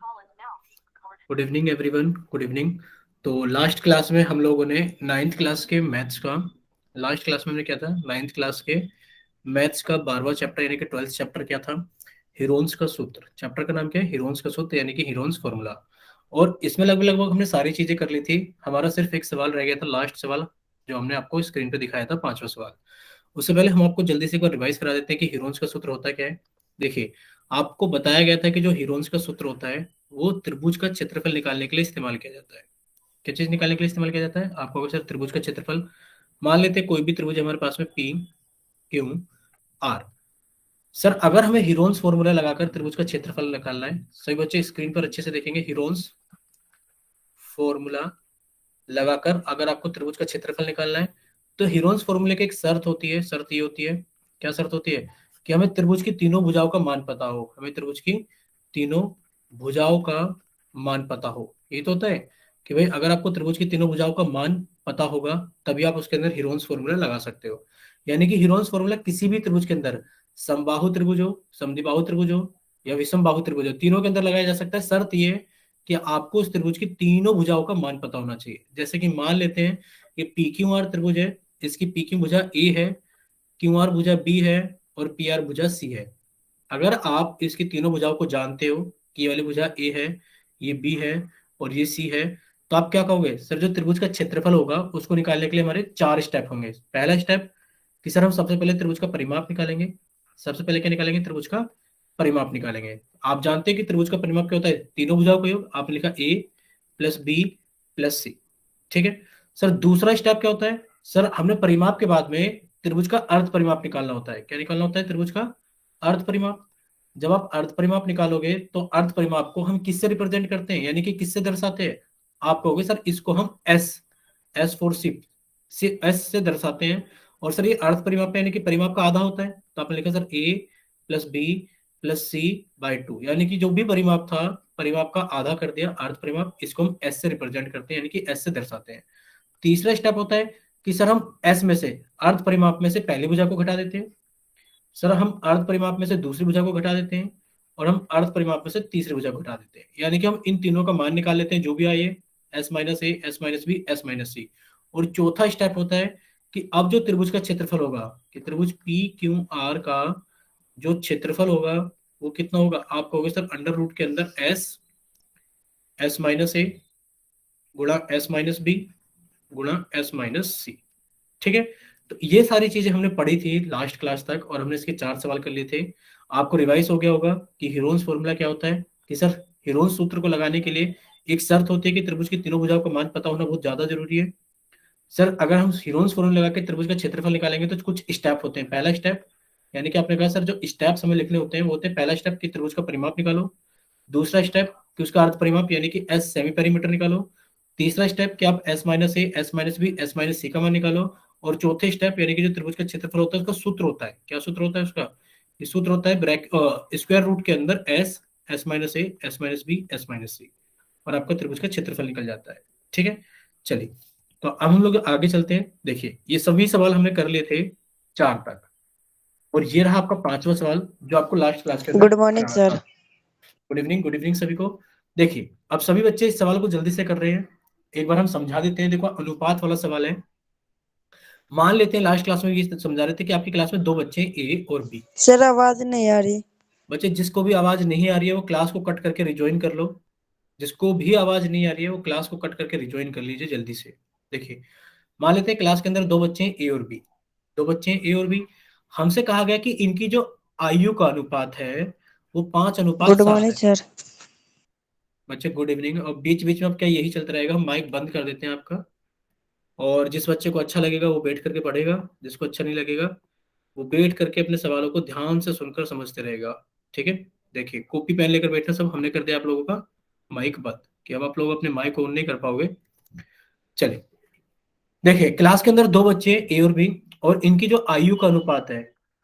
Good evening everyone, good evening. तो last class में हम लोगों ने नाइन्थ क्लास के मैथ्स का, लास्ट क्लास में हमने क्या था, नाइन्थ क्लास के मैथ्स का 12वां चैप्टर यानी कि 12th चैप्टर क्या था, हीरोन्स का सूत्र। चैप्टर का नाम क्या है, हीरोन्स का सूत्र यानी कि हीरोन्स फॉर्मूला। और इसमें लगभग लगभग हमने सारी चीजें कर ली थी। हमारा सिर्फ एक सवाल रह गया था, लास्ट सवाल, जो हमने आपको स्क्रीन पे दिखाया था, 5वां सवाल। उससे पहले हम आपको जल्दी से एक बार रिवाइज करा देते हैं कि हीरोन्स का सूत्र होता क्या है। देखिए, आपको बताया गया था कि जो हीरोन्स का सूत्र होता है वो त्रिभुज का क्षेत्रफल निकालने के लिए इस्तेमाल किया जाता है। क्या चीज निकालने के लिए इस्तेमाल किया जाता है, आपको सर त्रिभुज का क्षेत्रफल। मान लेते हैं कोई भी त्रिभुज हमारे पास में पी क्यू आर। सर अगर हमें हीरोन्स फॉर्मूला लगाकर त्रिभुज का क्षेत्रफल निकालना है, सभी बच्चे स्क्रीन पर अच्छे से देखेंगे, हीरोन्स फॉर्मूला लगाकर अगर आपको त्रिभुज का क्षेत्रफल निकालना है तो हीरोन्स फॉर्मूले की एक शर्त होती है। शर्त ये होती है, क्या शर्त होती है, कि हमें त्रिभुज की तीनों भुजाओं का मान पता हो। हमें त्रिभुज की तीनों भुजाओं का मान पता हो। ये तो होता है कि भाई अगर आपको त्रिभुज की तीनों भुजाओं का मान पता होगा तभी आप उसके अंदर हीरोन्स फॉर्मूला लगा सकते हो। यानी कि हीरोन्स फॉर्मूला किसी भी त्रिभुज के अंदर, समबाहु त्रिभुज हो, समद्विबाहु त्रिभुज हो या विषम बाहु त्रिभुज हो, तीनों के अंदर लगाया जा सकता है। शर्त ये है कि आपको उस त्रिभुज की तीनों भुजाओं का मान पता होना चाहिए। जैसे कि मान लेते हैं कि पी क्यू आर त्रिभुज है, इसकी पी क्यू भुजा ए है, क्यू आर भुजा बी है और पी आर भुजा सी है। अगर आप इसकी तीनों भुजाओं को जानते हो कि ये वाली भुजा ए है, ये बी है और ये सी है, तो आप क्या कहोगे, सर जो त्रिभुज का क्षेत्रफल होगा उसको निकालने के लिए हमारे 4 स्टेप होंगे। पहला स्टेप कि सर हम सबसे पहले त्रिभुज का परिमाप निकालेंगे। सबसे पहले क्या निकालेंगे, त्रिभुज का परिमाप निकालेंगे। आप जानते हैं कि त्रिभुज का परिमाप क्या होता है, तीनों भुजाओं का योग। आपने लिखा ए प्लस बी प्लस सी, ठीक है। सर दूसरा स्टेप क्या होता है, सर हमने परिमाप के बाद में त्रिभुज का अर्ध परिमाप निकालना होता है। क्या निकालना होता है, त्रिभुज का अर्ध परिमाप। जब आप अर्ध परिमाप निकालोगे तो अर्ध परिमाप को हम किससे रिप्रेजेंट करते हैं, यानी कि किससे दर्शाते हैं। आप कहोगे सर इसको हम एस, एस फोर सिप से एस से दर्शाते हैं। और सर ये अर्ध परिमाप है, यानी कि परिमाप का आधा होता है, तो आपने लिखा sir A plus B plus C by two, यानी कि जो भी परिमाप था परिमाप का आधा कर दिया अर्ध परिमाप, इसको हम एस से रिप्रेजेंट करते हैं, यानी कि एस से दर्शाते हैं। तीसरा स्टेप होता है कि सर हम एस में से, अर्ध परिमाप में से पहली भुजा को घटा देते हैं। सर हम अर्ध परिमाप में से दूसरी भुजा को घटा देते हैं और हम अर्ध परिमाप में से तीसरी भुजा को घटा देते हैं। यानी कि हम इन तीनों का मान निकाल लेते हैं जो भी आए, S minus A, S minus B, S minus C. और चौथा स्टेप होता है कि अब जो त्रिभुज का क्षेत्रफल होगा, कि त्रिभुज पी क्यू आर का जो क्षेत्रफल होगा वो कितना होगा, आप कहोगे सर अंडर रूट के अंदर एस, एस माइनस ए गुणा एस माइनस बी गुणा एस माइनस सी, ठीक है। तो ये सारी चीजें हमने पढ़ी थी लास्ट क्लास तक और हमने इसके 4 सवाल कर लिए थे। आपको रिवाइज हो गया होगा कि हीरोन्स फॉर्मूला क्या होता है, कि सर हीरोन्स सूत्र को लगाने के लिए एक शर्त होती है कि त्रिभुज की तीनों भुजाओं का मान पता होना बहुत ज्यादा जरूरी है। सर अगर हम हीरोन्स फॉर्मूला लगा के त्रिभुज का क्षेत्रफल निकालेंगे तो कुछ स्टेप होते हैं। पहला स्टेप, यानी कि आपने कहा सर जो स्टेप्स हमें लिखने होते हैं वो होते हैं, पहला स्टेप कि त्रिभुज का परिमाप निकालो। दूसरा स्टेप कि उसका अर्ध परिमाप यानी कि एस सेमी पेरीमीटर निकालो। तीसरा स्टेप कि आप S minus A, S minus B, S minus C का मान निकालो। और चौथे स्टेप यानी कि जो त्रिभुज का क्षेत्रफल होता है उसका सूत्र होता है। क्या सूत्र होता है उसका, ये सूत्र होता है ब्रैक स्क्वायर रूट के अंदर S, S minus A, S minus B, S minus C, और आपका त्रिभुज का क्षेत्रफल निकल जाता है, ठीक है। चलिए, तो अब हम लोग आगे चलते हैं। देखिए ये सभी सवाल हमने कर लिए थे 4 तक, और ये रहा आपका 5वां सवाल जो आपको लास्ट क्लास के अंदर गुड मॉर्निंग कराना सर। था। गुड इवनिंग, गुड इवनिंग सभी को। देखिए अब सभी बच्चे इस सवाल को जल्दी से कर रहे हैं, एक बार हम समझा देते हैं। देखो अनुपात वाला सवाल है। मान लेते हैं लास्ट क्लास में ये समझा रहे थे कि आपकी क्लास में 2 बच्चे ए और बी। सर आवाज नहीं आ रही। बच्चे जिसको भी आवाज नहीं आ रही है वो क्लास को कट करके रिज्वाइन कर लो। जिसको भी आवाज नहीं आ रही है वो क्लास को कट करके रिज्वाइन कर लीजिए जल्दी से। देखिए मान लेते हैं क्लास के अंदर 2 बच्चे हैं ए और बी। 2 बच्चे हैं ए और बी। हमसे कहा गया कि इनकी जो आयु का अनुपात है वो 5:7 गुड मॉर्निंग है। सर। बच्चे गुड इवनिंग। और बीच बीच में अब क्या यही चलता रहेगा, हम माइक बंद कर देते हैं आपका। और जिस बच्चे को अच्छा लगेगा वो बैठ करके पढ़ेगा, जिसको अच्छा नहीं लगेगा वो बैठ करके अपने सवालों को ध्यान से सुनकर समझते रहेगा, ठीक है। देखिए कॉपी पेन लेकर बैठना, सब हमने कर दिया आप लोगों का माइक बंद, कि अब आप लोग अपने माइक ऑन नहीं कर पाओगे। चलिए देखिए क्लास के अंदर 2 बच्चे ए और बी, और इनकी जो आयु का अनुपात है,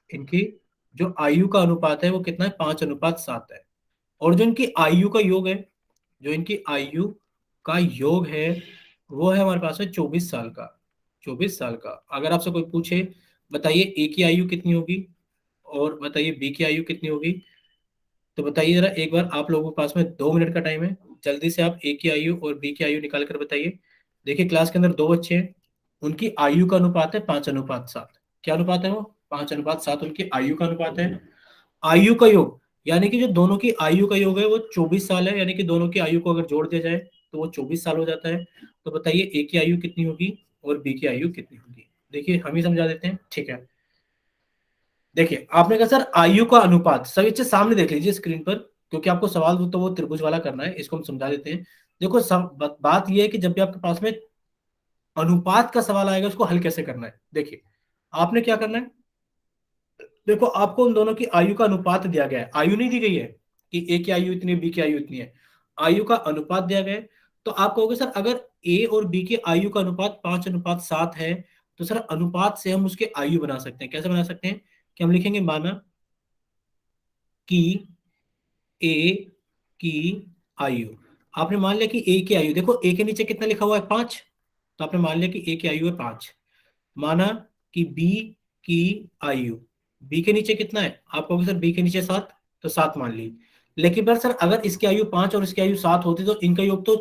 इनकी जो आयु का अनुपात है वो कितना है, 5:7 है। और जो इनकी आयु का योग है, जो इनकी आयु का योग है वो है हमारे पास में 24 साल का। 24 साल का। अगर आपसे कोई पूछे बताइए ए की आयु कितनी होगी और बताइए बी की आयु कितनी होगी, तो बताइए जरा एक बार, आप लोगों के पास में 2 मिनट का टाइम है, जल्दी से आप ए की आयु और बी की आयु निकाल कर बताइए। देखिए क्लास के अंदर दो बच्चे हैं, उनकी आयु का अनुपात है 5:7। क्या अनुपात है वो? 5:7 उनकी आयु का अनुपात है। आयु का योग, यानी कि जो दोनों की आयु का योग है वो 24 साल है, यानी कि दोनों की आयु को अगर जोड़ दिया जाए तो वो 24 साल हो जाता है। तो बताइए ए की आयु कितनी होगी और बी की आयु कितनी होगी? देखिए हम ही समझा देते हैं, ठीक है। देखिए आपने कहा सर आयु का अनुपात, सभी अच्छे सामने देख लीजिए स्क्रीन पर, क्योंकि आपको सवाल तो वो त्रिभुज वाला करना है, इसको हम समझा देते हैं। देखो बात यह है कि जब भी आपके पास में अनुपात का सवाल आएगा उसको हल कैसे करना है। देखिए आपने क्या करना है, देखो आपको उन दोनों की आयु का अनुपात दिया गया है, आयु नहीं दी गई है कि ए की आयु इतनी है बी की आयु इतनी है, आयु का अनुपात दिया गया है। तो आप कहोगे सर अगर ए और बी की आयु का अनुपात 5:7 है, तो सर अनुपात से हम उसके आयु बना सकते हैं। कैसे बना सकते हैं? कि हम लिखेंगे माना कि ए की आयु, आपने मान लिया कि ए की आयु, देखो ए के नीचे कितना लिखा हुआ है 5, तो आपने मान लिया कि ए की आयु है 5। माना कि बी की आयु, बी के नीचे कितना है, आप कहोगे सर बी के नीचे 7, तो 7 मान ली। लेकिन पर सर अगर इसकी आयु 5 और इसकी आयु 7 होती तो इनका योग तो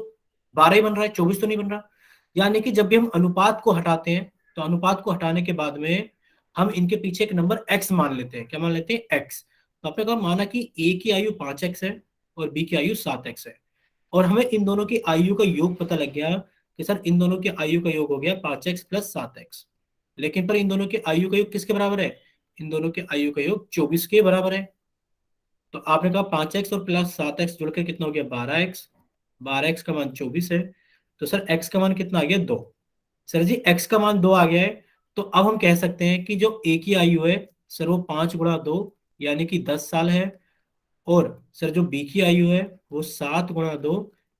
12 ही बन रहा है, 24 तो नहीं बन रहा। यानी कि जब भी हम अनुपात को हटाते हैं तो अनुपात को हटाने के बाद में हम इनके पीछे एक नंबर x मान लेते हैं। क्या मान लेते हैं? x। तो आपने कहा माना कि a की आयु 5x है और b की आयु 7x है, और हमें इन दोनों की आयु का योग पता लग गया कि सर इन दोनों की आयु का योग हो गया 5x प्लस 7x। लेकिन पर इन दोनों की आयु का योग किसके बराबर है? इन दोनों की आयु का योग 24 के बराबर है। तो आपने कहा 5x और प्लस 7x जुड़कर कितना हो गया? 12x। 12x का मान 24 है, तो सर x का मान कितना आ गया? 2। सर जी x का मान 2 आ गया है, तो अब हम कह सकते हैं कि जो a की आयु है सर वो 5 × 2 यानी कि 10 साल है, और सर जो बी की आयु है वो 7 × 2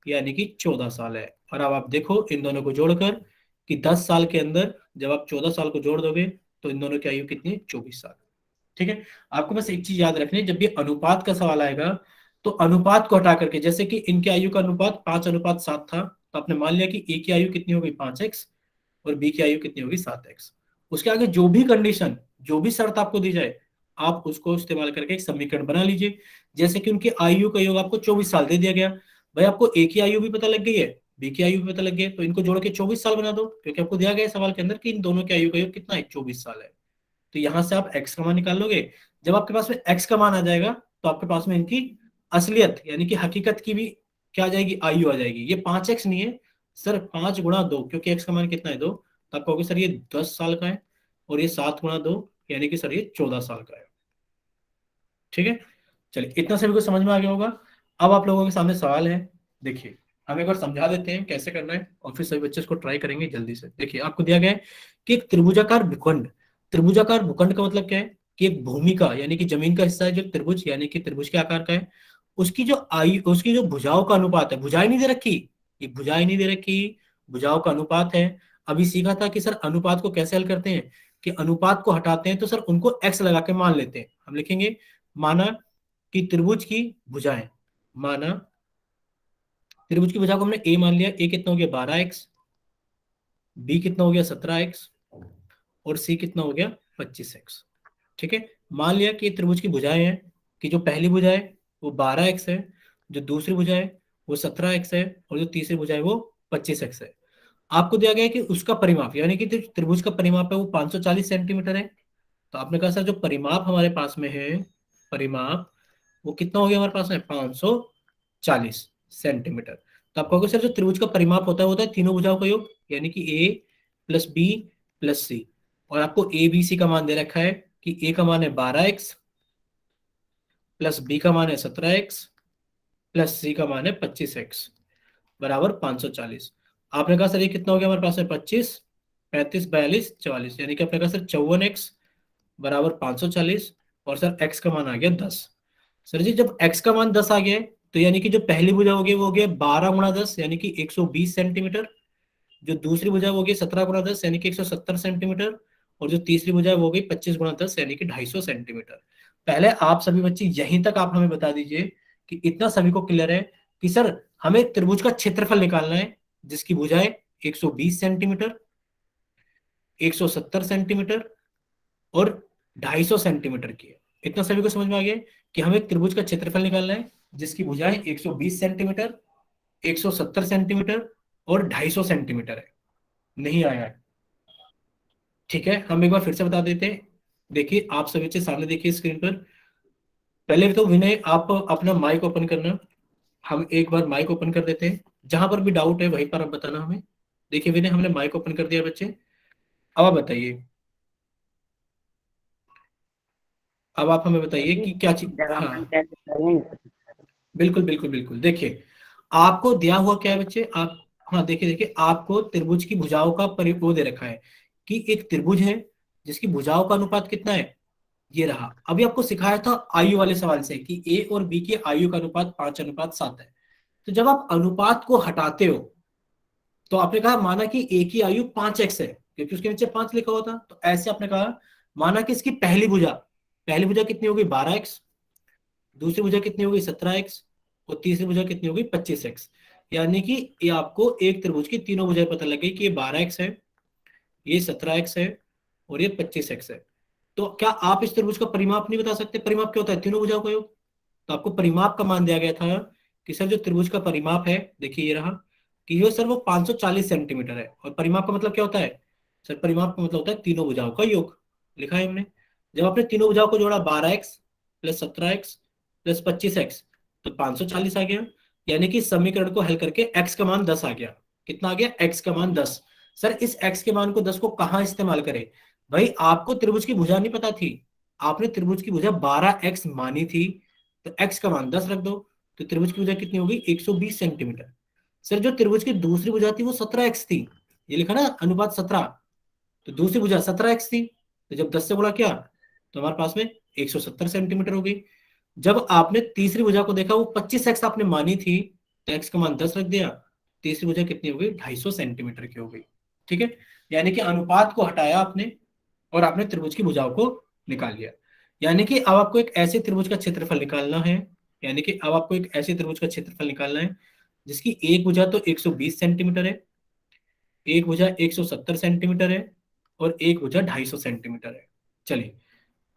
यानी कि 14 साल है। और अब आप देखो इन दोनों को जोड़कर कि 10 साल के अंदर जब आप 14 साल को जोड़ दोगे तो इन दोनों की आयु कितनी है? 24 साल। ठीक है। आपको बस एक चीज याद रखनी है, जब भी अनुपात का सवाल आएगा तो अनुपात को हटा करके, जैसे कि इनकी आयु का अनुपात 5:7 था, तो आपने मान लिया कि ए की आयु कितनी हो गई? 5x, और बी की आयु कितनी होगी? 7x। उसके आगे जो भी कंडीशन, जो भी शर्त आपको दी जाए, आप उसको इस्तेमाल करके एक समीकरण बना लीजिए। जैसे कि उनकी आयु का योग आपको 24 साल दे दिया गया, भाई आपको ए की आयु भी पता लग गई है, बी की आयु भी पता लग गई है, तो इनको जोड़ के 24 साल बना दो, क्योंकि आपको दिया गया है सवाल के अंदर कि इन दोनों की आयु का योग कितना है? 24 साल है। तो यहां से आप एक्स का मान निकाल लोगे। जब आपके पास में एक्स का मान आ जाएगा तो आपके पास में इनकी असलियत यानी कि हकीकत की भी क्या आ जाएगी? आयु आ जाएगी। ये 5x नहीं है सर, 5 × 2, क्योंकि एक्स का मान कितना है? 2। तो आप कहोगे सर ये 10 साल का है, और ये 7 × 2 यानी कि सर ये 14 साल का है। ठीक है। चलिए इतना सभी को समझ में आ गया होगा। अब आप लोगों के सामने सवाल है, देखिए हम एक बार समझा देते हैं कैसे करना है, और फिर सभी बच्चे इसको ट्राई करेंगे जल्दी से। देखिए आपको दिया गया है कि एक त्रिभुजाकार भूखंड, त्रिभुजाकार भूखंड का मतलब क्या है? कि एक भूमि का यानी कि जमीन का हिस्सा है जो त्रिभुज यानी कि त्रिभुज के आकार का है, उसकी जो आयु, उसकी जो भुजाओं का अनुपात है, भुजाएं नहीं दे रखी, ये भुजाएं नहीं दे रखी, भुजाओं का अनुपात है। अभी सीखा था कि सर अनुपात को कैसे हल करते हैं, कि अनुपात को हटाते हैं तो सर उनको एक्स लगा के मान लेते हैं। हम लिखेंगे माना कि त्रिभुज की भुजाएं, माना त्रिभुज की भुजा को हमने ए मान लिया, ए कितना हो गया? 12x, बी कितना हो गया? 17x, और सी कितना हो गया? 25x। ठीक है। मान लिया कि त्रिभुज की भुजाएं हैं, कि जो पहली भुजा है वो 12x है, जो दूसरी भुजा है वो 17x है, और जो तीसरी भुजा है वो 25x है। आपको दिया गया है कि उसका परिमाप यानी कि त्रिभुज का परिमाप है वो 540 सेंटीमीटर है। तो आपने कहा सर जो परिमाप हमारे पास में है, परिमाप वो कितना हो गया हमारे पास में? 540 सेंटीमीटर। तो आप कहोगे सर जो त्रिभुज का परिमाप होता है वो होता है तीनों भुजाओं का योग, यानी कि ए प्लस बी प्लस सी। और आपको ए बी सी का मान दे रखा है कि ए का मान है 12x, प्लस बी का मान है 17x, प्लस सी का मान है 25x, बराबर 540। आपने कहा सर ये कितना हो गया हमारे पास में? 25, 35, 42, 44, यानी कि आपने कहा सर 54x बराबर 540, और सर x का मान आ गया 10। सर जी जब x का मान 10 आ गया है तो यानी कि जो पहली भुजा होगी वो हो गया 12 × 10 यानी कि 120 सेंटीमीटर, जो दूसरी भुजा वो होगी 17 × 10 यानी कि 170 सेंटीमीटर, और जो तीसरी भुजा है वो हो गई 25 × 10 यानी कि 250 सेंटीमीटर। पहले आप सभी बच्चे यहीं तक आप हमें बता दीजिए कि इतना सभी को क्लियर है कि सर हमें त्रिभुज का क्षेत्रफल निकालना है जिसकी भुजाएं 120 सेंटीमीटर, 170 सेंटीमीटर और 250 सेंटीमीटर की है। इतना सभी को समझ में आ गया कि हमें एक त्रिभुज का क्षेत्रफल निकालना है जिसकी भुजाएं 120 सेंटीमीटर, 170 सेंटीमीटर और 250 सेंटीमीटर है। नहीं आया है? ठीक है, हम एक बार फिर से बता देते हैं। देखिए आप सभी के सामने देखिए स्क्रीन पर। पहले तो विनय आप अपना माइक ओपन करना। हम एक बार माइक ओपन कर देते हैं, जहां पर भी डाउट है वहीं पर आप बताना हमें। देखिए विनय, हमने माइक ओपन कर दिया बच्चे। अब आप बताइए, अब आप हमें बताइए कि क्या चीज। हाँ, बिल्कुल बिल्कुल बिल्कुल। देखिए आपको दिया हुआ क्या है बच्चे, आप, हाँ देखिए देखिए, आपको त्रिभुज की भुजाओं का वो दे रखा है कि एक त्रिभुज है जिसकी भुजाओं का अनुपात कितना है। ये रहा। अभी आपको सिखाया था आयु वाले सवाल से कि ए और बी की आयु का अनुपात 5:7 है। तो जब आप अनुपात को हटाते हो तो आपने कहा माना कि ए की आयु 5x है, क्योंकि उसके नीचे 5 लिखा हुआ था। तो ऐसे आपने कहा माना कि इसकी पहली भुजा कितनी होगी, 12x। दूसरी भुजा कितनी होगी, 17x। और तीसरी भुजा कितनी होगी, 25x। यानी कि ये आपको एक त्रिभुज की तीनों भुजाएं पता लग गई कि ये 12x है, ये 17x है और ये 25x है। तो क्या आप इस त्रिभुज का परिमाप नहीं बता सकते? परिमाप क्या होता है, तीनों भुजाओं का योग। तो आपको परिमाप का मान दिया गया था कि सर जो त्रिभुज का परिमाप है, देखिए ये रहा, कि ये सर वो 540 सेंटीमीटर है। और परिमाप का मतलब क्या होता है सर, परिमाप का मतलब होता है तीनों भुजाओं का योग। लिखा है हमने। जब आपने तीनों भुजाओं को जोड़ा, 12x plus 17x plus 25x, तो 540 आ गया। यानी कि समीकरण को हल करके x का मान 10 आ गया। कितना आ गया, x का मान 10। सर इस x के मान को 10 को कहाँ इस्तेमाल करें? भाई आपको त्रिभुज की भुजा नहीं पता थी, आपने त्रिभुज की भुजा 12x मानी थी, तो x का मान 10 रख दो। तो त्रिभुज की भुजा कितनी होगी, 120 सेंटीमीटर। सर जो त्रिभुज की दूसरी भुजा थी वो 17x थी, ये लिखा ना अनुपात 17। तो दूसरी भुजा 17x थी, तो जब 10 से गुणा किया तो हमारे पास में 170 सेंटीमीटर हो गई। जब आपने तीसरी भुजा को देखा, वो 25x आपने मानी थी, तो x का मान 10 रख दिया। तीसरी भुजा कितनी हो गई, 250 सेंटीमीटर की हो गई। ठीक है, यानी कि अनुपात को हटाया आपने और आपने त्रिभुज की भुजाओं को निकाल लिया। यानी कि अब आपको एक ऐसे त्रिभुज का क्षेत्रफल निकालना है, यानी कि अब आपको एक ऐसे त्रिभुज का क्षेत्रफल निकालना है जिसकी एक भुजा तो 120 सेंटीमीटर है, एक भुजा 170 सेंटीमीटर है और एक भुजा 250 सेंटीमीटर है। चलिए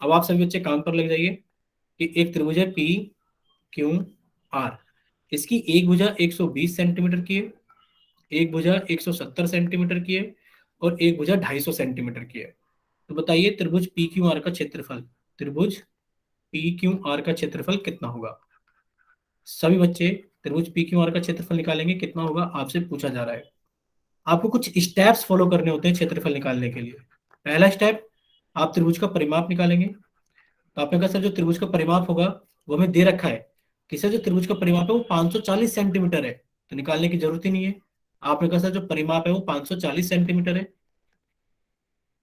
अब आप सभी बच्चे काम पर लग जाइए कि एक त्रिभुज है पी क्यू आर। इसकी एक भुजा 120 सेंटीमीटर की है, एक भुजा 170 सेंटीमीटर की है और एक भुजा 250 सेंटीमीटर की है। तो बताइए त्रिभुज पी क्यू आर का क्षेत्रफल, त्रिभुज पी क्यू आर का क्षेत्रफल कितना होगा? सभी बच्चे त्रिभुज पी क्यू आर का क्षेत्रफल निकालेंगे, कितना होगा आपसे पूछा जा रहा है। आपको कुछ स्टेप्स फॉलो करने होते हैं क्षेत्रफल निकालने के लिए। पहला स्टेप, आप त्रिभुज का परिमाप निकालेंगे। तो आपने कहा सर जो त्रिभुज का परिमाप होगा वो हमें दे रखा है कि सर जो त्रिभुज का परिमाप है वो 540 सेंटीमीटर है, तो निकालने की जरूरत ही नहीं है। आपने कहा सर जो परिमाप है वो 540 सेंटीमीटर है,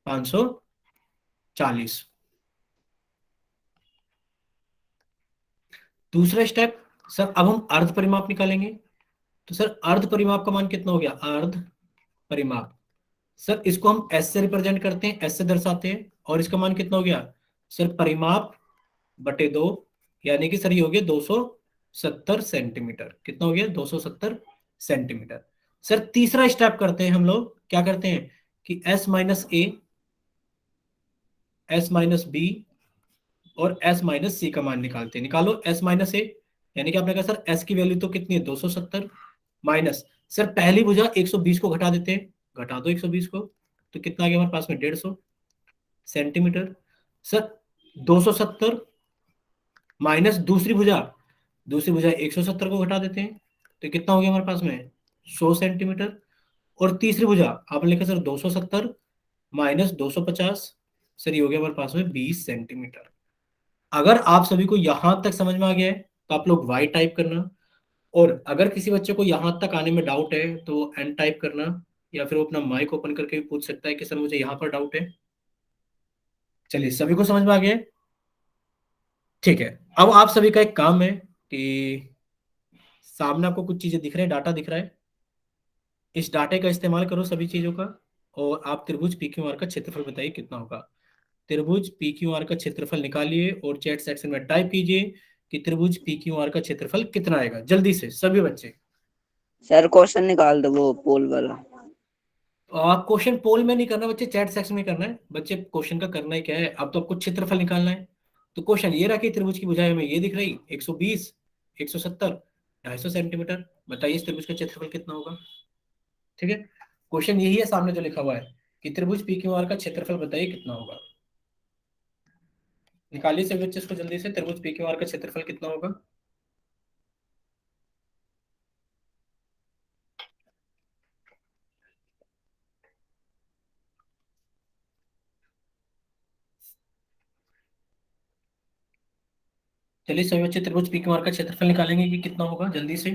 540। दूसरा स्टेप, सर अब हम अर्ध परिमाप निकालेंगे। तो सर अर्ध परिमाप का मान कितना हो गया, अर्ध परिमाप, सर इसको हम एस से रिप्रेजेंट करते हैं, एस से दर्शाते हैं। और इसका मान कितना हो गया सर, परिमाप बटे 2, यानी कि सर ये हो गया 270 सेंटीमीटर। कितना हो गया, 270 सेंटीमीटर। सर तीसरा स्टेप करते हैं हम लोग, क्या करते हैं कि S minus A, S minus B और एस माइनस सी का मान निकालते हैं। निकालो एस माइनस ए, यानी कि आपने कहा सर एस की वैल्यू तो कितनी है, 270 माइनस, सर पहली भुजा 120 को घटा देते हैं, घटा दो 120 को, तो कितना आ गया हमारे पास में, 150 सेंटीमीटर। सर 270 माइनस दूसरी भुजा 170 को घटा देते हैं, तो कितना हो गया हमारे पास में, 100 सेंटीमीटर। और तीसरी भुजा आपने लिखा सर 270 माइनस 250, सर ये हो गया हमारे पास में 20 सेंटीमीटर। अगर आप सभी को यहां तक समझ में आ गया है तो आप लोग वाई टाइप करना, और अगर किसी बच्चे को यहां तक आने में डाउट है तो एन टाइप करना, या फिर वो अपना माइक ओपन करके भी पूछ सकता है कि सर मुझे यहाँ पर डाउट है। चलिए सभी को समझ में आ गया है? ठीक है, अब आप सभी का एक काम है कि सामने आपको कुछ चीजें दिख रहे हैं, डाटा दिख रहा है, इस डाटे का इस्तेमाल करो सभी चीजों का। और आप त्रिभुज पी क्यू आर का क्षेत्रफल बताइए कितना होगा। त्रिभुज पी क्यू आर का क्षेत्रफल निकालिए और चैट सेक्शन में टाइप कीजिए कि त्रिभुज पी क्यू आर का क्षेत्रफल कितना आएगा, जल्दी से सभी बच्चे। सर क्वेश्चन निकाल दो वो पोल वाला। आप क्वेश्चन पोल में नहीं करना बच्चे, चैट सेक्शन में करना है बच्चे। क्वेश्चन का करना ही क्या है, अब तो आपको क्षेत्रफल निकालना है। तो क्वेश्चन ये रहा कि त्रिभुज की भुजाएं हमें ये दिख रही 120, 170, 250 सेंटीमीटर। बताइए इस त्रिभुज का क्षेत्रफल कितना होगा। ठीक है, क्वेश्चन यही है सामने जो लिखा हुआ है कि त्रिभुज पी क्यू आर का क्षेत्रफल बताइए कितना होगा। निकालिए सभी बच्चे इसको जल्दी से, त्रिभुज पी क्यू आर का क्षेत्रफल कितना होगा। चलिए सभी बच्चे त्रिभुज पी क्यू आर का क्षेत्रफल निकालेंगे कि कितना होगा जल्दी से।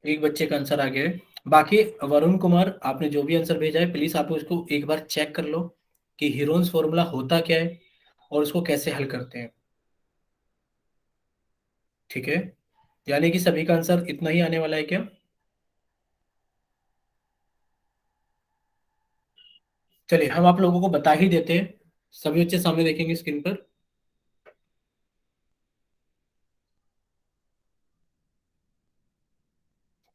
एक बच्चे का आंसर आ गया है। बाकी वरुण कुमार, आपने जो भी आंसर भेजा है प्लीज आप उसको एक बार चेक कर लो कि हीरोन्स फॉर्मूला होता क्या है और उसको कैसे हल करते हैं। ठीक है, यानी कि सभी का आंसर इतना ही आने वाला है क्या। चलिए हम आप लोगों को बता ही देते हैं, सभी बच्चे सामने देखेंगे स्क्रीन पर।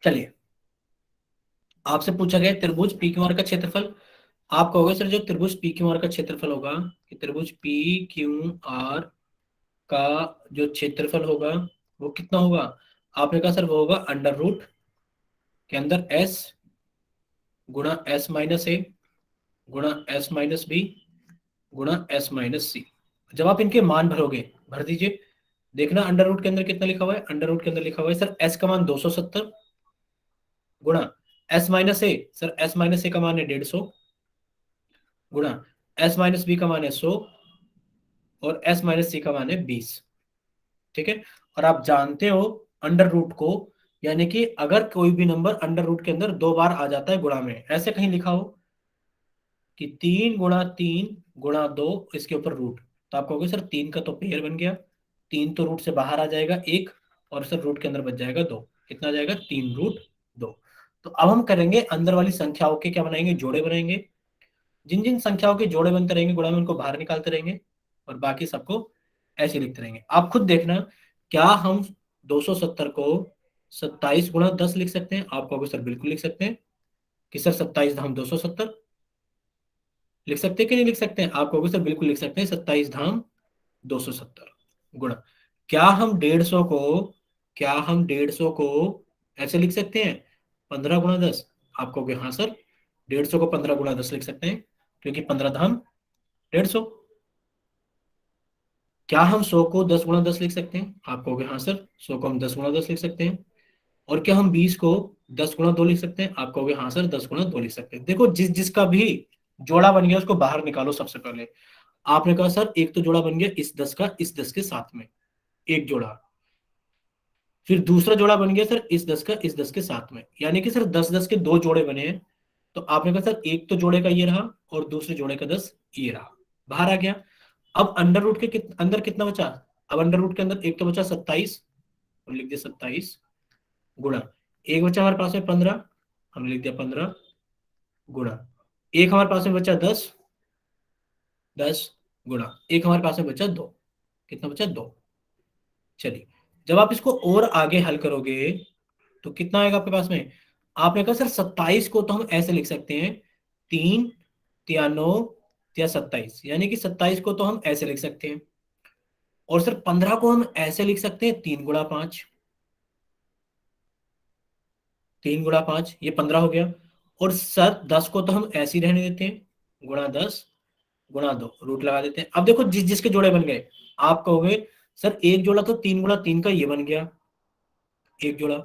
चलिए, आपसे पूछा गया त्रिभुज पी क्यू आर का क्षेत्रफल। आप कहोगे सर जो त्रिभुज पी क्यू आर का क्षेत्रफल होगा, कि त्रिभुज पी क्यू आर का जो क्षेत्रफल होगा वो कितना होगा। आपने कहा सर वो होगा अंडर रूट के अंदर एस गुणा एस माइनस ए गुणा एस माइनस बी गुणा एस माइनस सी। जब आप इनके मान भरोगे, भर दीजिए, देखना अंडर रूट के अंदर कितना लिखा हुआ है। अंडर रूट के अंदर लिखा हुआ है सर एस का मान 270 गुणा एस माइनस ए, सर एस माइनस ए का मान है 150 गुणा एस माइनस बी का मान है 100 और एस माइनस सी का मान है 20। ठीक है, और आप जानते हो अंडर रूट को, यानी कि अगर कोई भी नंबर अंडर रूट के अंदर दो बार आ जाता है गुणा में, ऐसे कहीं लिखा हो कि 3 गुणा 3 गुणा 2 इसके ऊपर रूट, तो आप कहोगे सर 3 का तो पेयर बन गया, 3 तो रूट से बाहर आ जाएगा एक, और सर रूट के अंदर बच जाएगा 2। कितना आ जाएगा 3 रूट 2। तो अब हम करेंगे अंदर वाली संख्याओं के क्या बनाएंगे, जोड़े बनाएंगे। जिन जिन संख्याओं के जोड़े बनते रहेंगे गुणा में उनको बाहर निकालते रहेंगे, और बाकी सबको ऐसे लिखते रहेंगे। आप खुद देखना, क्या हम 270 को 27 गुणा 10 लिख सकते हैं। आप कहोगे सर बिल्कुल लिख सकते हैं, कि सर 27 धाम 270 लिख सकते हैं कि नहीं लिख सकते हैं। आप कहोगे सर बिल्कुल लिख सकते हैं, 27 धाम 270 गुणा। क्या हम 150 को, क्या हम 150 को ऐसे लिख सकते हैं 15 गुणा 10। आप कहोगे हाँ सर, 150 को 15 गुणा 10 लिख सकते हैं, क्योंकि 15 धाम 150। क्या हम 100 को 10 गुणा 10 लिख सकते हैं। आप कहोगे हाँ सर, 100 को हम 10 गुणा 10 लिख सकते हैं। और क्या हम 20 को 10 गुणा 2 लिख सकते हैं। आप कहोगे हाँ सर, 10 गुणा 2 लिख सकते हैं। देखो जिस जिसका भी जोड़ा बन गया उसको बाहर निकालो सबसे पहले। आपने कहा सर एक तो जोड़ा बन गया इस 10 का इस 10 के साथ में, एक जोड़ा। फिर दूसरा जोड़ा बन गया सर इस 10 का इस 10 के साथ में, यानी कि सर 10 10 के दो जोड़े बने हैं। तो आपने कहा सर एक तो जोड़े का ये रहा और दूसरे जोड़े का 10 ये रहा, बाहर आ गया। अब अंडर रूट के अंदर कितना बचा। अब अंडर रूट के अंदर एक तो बचा 27, हम लिख दिया 27 गुणा, एक बचा हमारे पास में 15, हमने लिख दिया 15 गुणा, एक हमारे पास में बचा 10, 10 गुणा, एक हमारे पास में बचा 2। कितना बचा 2। चलिए, जब आप इसको और आगे हल करोगे तो कितना आएगा आपके पास में। आपने कहा सर 27 को तो हम ऐसे लिख सकते हैं, 3 या 9 या 27, यानी कि 27 को तो हम ऐसे लिख सकते हैं, और सर 15 को हम ऐसे लिख सकते हैं 3 गुणा 5, 3 गुणा 5 ये 15 हो गया। और सर 10 को तो हम ऐसे ही रहने देते हैं, गुणा 10 गुणा 2 रूट लगा देते हैं। अब देखो जिस जिसके जोड़े बन गए, आप कहोगे सर एक जोड़ा तो 3 गुणा 3 का ये बन गया, एक जोड़ा,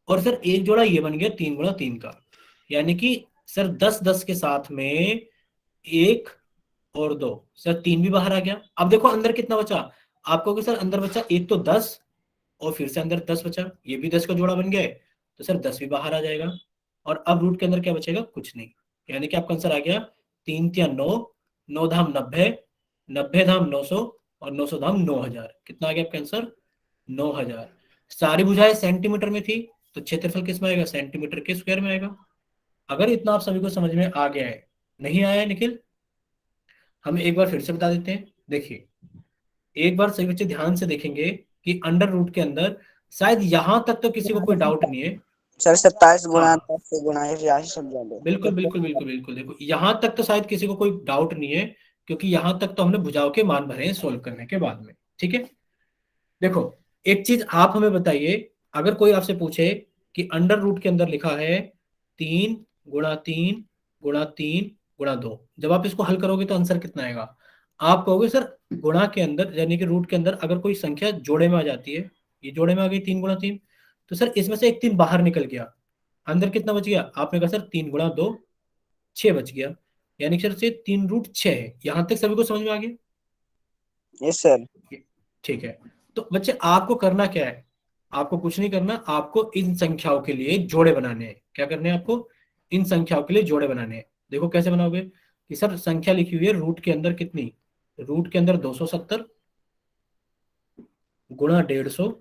और सर एक जोड़ा ये बन गया 3 गुणा 3 का, यानी कि सर 10 10 के साथ में एक और दो, सर 3 भी बाहर आ गया। अब देखो अंदर कितना बचा। आप कहोगे सर अंदर बचा एक तो 10, और फिर से अंदर 10 बचा, ये भी 10 का जोड़ा बन गया है, तो सर 10 भी बाहर आ जाएगा। और अब रूट के अंदर क्या बचेगा, कुछ नहीं, यानी कि आपका आंसर आ गया 3 3 9, 9 धाम 90, 90 धाम 900, और 900 धाम 9000। कितना आ गया आपका आंसर, 9000। सारी भुजाएं सेंटीमीटर में थी, तो क्षेत्रफल किस में आएगा, सेंटीमीटर के स्क्वायर में आएगा। अगर इतना आप सभी को समझ में आ गया है, नहीं आया है निखिल, हम एक बार फिर से बता देते हैं। देखिए, एक बार सभी बच्चे ध्यान से देखेंगे, कि अंडर रूट के अंदर, शायद यहां तक तो किसी को कोई डाउट नहीं है। सर 27 गुना हाँ 10 से गुना ये राशि समझा लो। बिल्कुल बिल्कुल बिल्कुल बिल्कुल, देखो यहां तक तो शायद किसी को कोई डाउट नहीं है, क्योंकि यहां तक तो हमने भुजाओं के मान भरे हैं सोल्व करने के बाद में। ठीक है, देखो एक चीज आप हमें बताइए, अगर कोई आपसे पूछे कि अंडर रूट के अंदर लिखा है 3 गुणा 3 गुणा 3 गुणा 2, जब आप इसको हल करोगे तो आंसर कितना आएगा? आप कहोगे सर गुणा के अंदर यानी कि रूट के अंदर अगर कोई संख्या जोड़े में आ जाती है, ये जोड़े में आ गई 3 गुणा 3, तो सर इसमें से एक 3 बाहर निकल गया, अंदर कितना बच गया? आपने कहा सर 3 गुणा 2 6 बच गया, यानी कि सर से 3 रूट 6 है। यहां तक सभी को समझ में आ गया? Yes sir. ठीक है, तो बच्चे आपको करना क्या है? आपको कुछ नहीं करना, आपको इन संख्याओं के लिए जोड़े बनाने हैं। क्या करने हैं आपको? इन संख्याओं के लिए जोड़े बनाने हैं। देखो कैसे बनाओगे, कि सर संख्या लिखी हुई है रूट के अंदर कितनी, रूट के अंदर 270 गुणा 150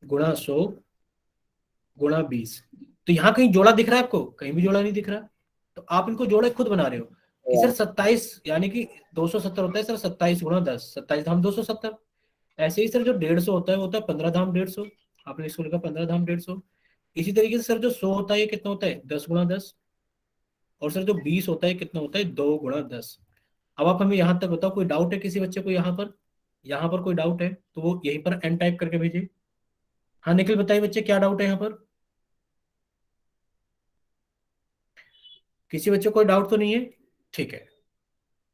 गुणा 100 गुणा 20। तो यहाँ कहीं जोड़ा दिख रहा है आपको? कहीं भी जोड़ा नहीं दिख रहा, तो आप इनको जोड़े खुद बना रहे हो कि सर 27 यानी कि 270 होता है सर 27 गुणा 10, 27 धाम 270। ऐसे ही सर जो 150 होता है वो होता है 15 धाम 150, आपने इसको लिखा 15 धाम 150। इसी तरीके से सर जो 100 होता है ये कितना होता है 10 गुणा 10, और सर जो 20 होता है कितना होता है 2 गुणा 10। अब आप हमें यहाँ तक बताओ, कोई डाउट है किसी बच्चे को यहाँ पर? यहाँ पर कोई डाउट है तो वो यहीं पर एन टाइप करके भेजिए। हाँ निखिल बताइए बच्चे क्या डाउट है यहाँ पर? किसी बच्चे को कोई डाउट तो नहीं है? ठीक है,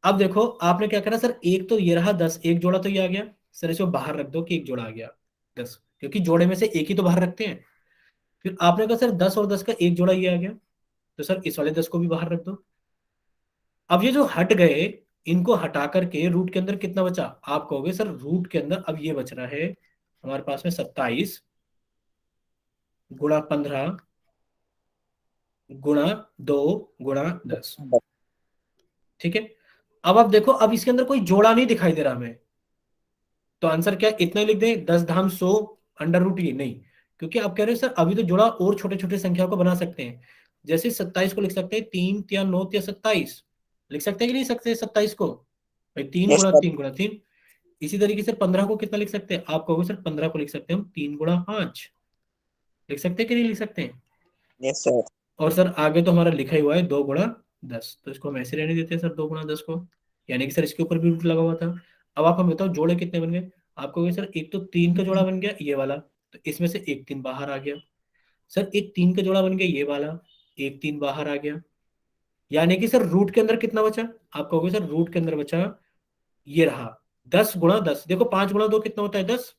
अब देखो आपने क्या करा सर, एक तो ये रहा 10, एक जोड़ा तो ये आ गया, सर इसको बाहर रख दो कि एक जोड़ा आ गया 10, क्योंकि जोड़े में से एक ही तो बाहर रखते हैं। फिर आपने कहा सर 10 और 10 का एक जोड़ा ये आ गया, तो सर इस वाले 10 को भी बाहर रख दो। अब ये जो हट गए, इनको हटा करके रूट के अंदर कितना बचा? आप कहोगे सर रूट के अंदर अब ये बच रहा है हमारे पास में 27 गुणा 15 गुणा 2 गुणा 10। ठीक है, अब आप देखो, अब इसके अंदर कोई जोड़ा नहीं दिखाई दे रहा हमें, तो आंसर क्या है? इतना ही लिख दें 10 धाम 100 अंडर रूट ये नहीं, क्योंकि आप कह रहे हो सर अभी तो जोड़ा और छोटे छोटे संख्या को बना सकते हैं। जैसे 27 को लिख सकते हैं 3 या 9 या 27, लिख सकते हैं कि नहीं सकते 27 को? भाई तीन यस गुणा सर। तीन गुणा तीन इसी तरीके से 15 को कितना लिख सकते हैं? आप कहोगे सर 15 को लिख सकते हैं हम 3 गुणा 5, लिख सकते हैं कि नहीं लिख सकते हैं? Yes sir. और सर आगे तो हमारा लिखा ही हुआ है 2 गुणा 10, तो इसको हम ऐसे रहने देते हैं सर 2 गुणा 10 को, यानी कि सर इसके ऊपर भी रूट लगा हुआ था। अब आप हमें बताओ जोड़े कितने बन गए? आप कहोगे सर एक तो 3 का जोड़ा बन गया ये वाला, तो इसमें से एक 3 बाहर आ गया। सर एक 3 का जोड़ा बन गया ये वाला, एक 3 बाहर आ गया, यानी कि सर रूट के अंदर कितना बचा? आप कहोगे सर रूट के अंदर बचा ये रहा 10 गुणा 10। देखो 5 गुणा 2 कितना होता है 10,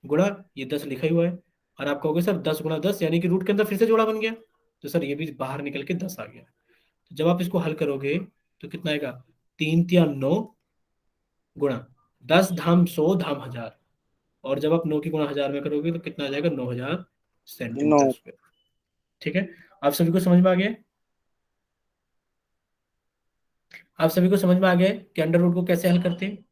गुणा ये 10 लिखा ही हुआ है। और आप कहोगे सर 10 गुणा 10 यानी कि रूट के अंदर फिर से जोड़ा बन गया, तो सर ये भी बाहर निकल के 10 आ गया। तो जब आप इसको हल करोगे तो कितना आएगा? 3 3 9 गुणा 10 धाम 100 धाम 1000, और जब आप 9 की गुणा 1000 में करोगे तो कितना आ जाएगा 9000 नो। Centimetre square. ठीक है, आप सभी को समझ में आ गया है? आप सभी को समझ में आ गया है कि अंडर रूट को कैसे हल करते हैं?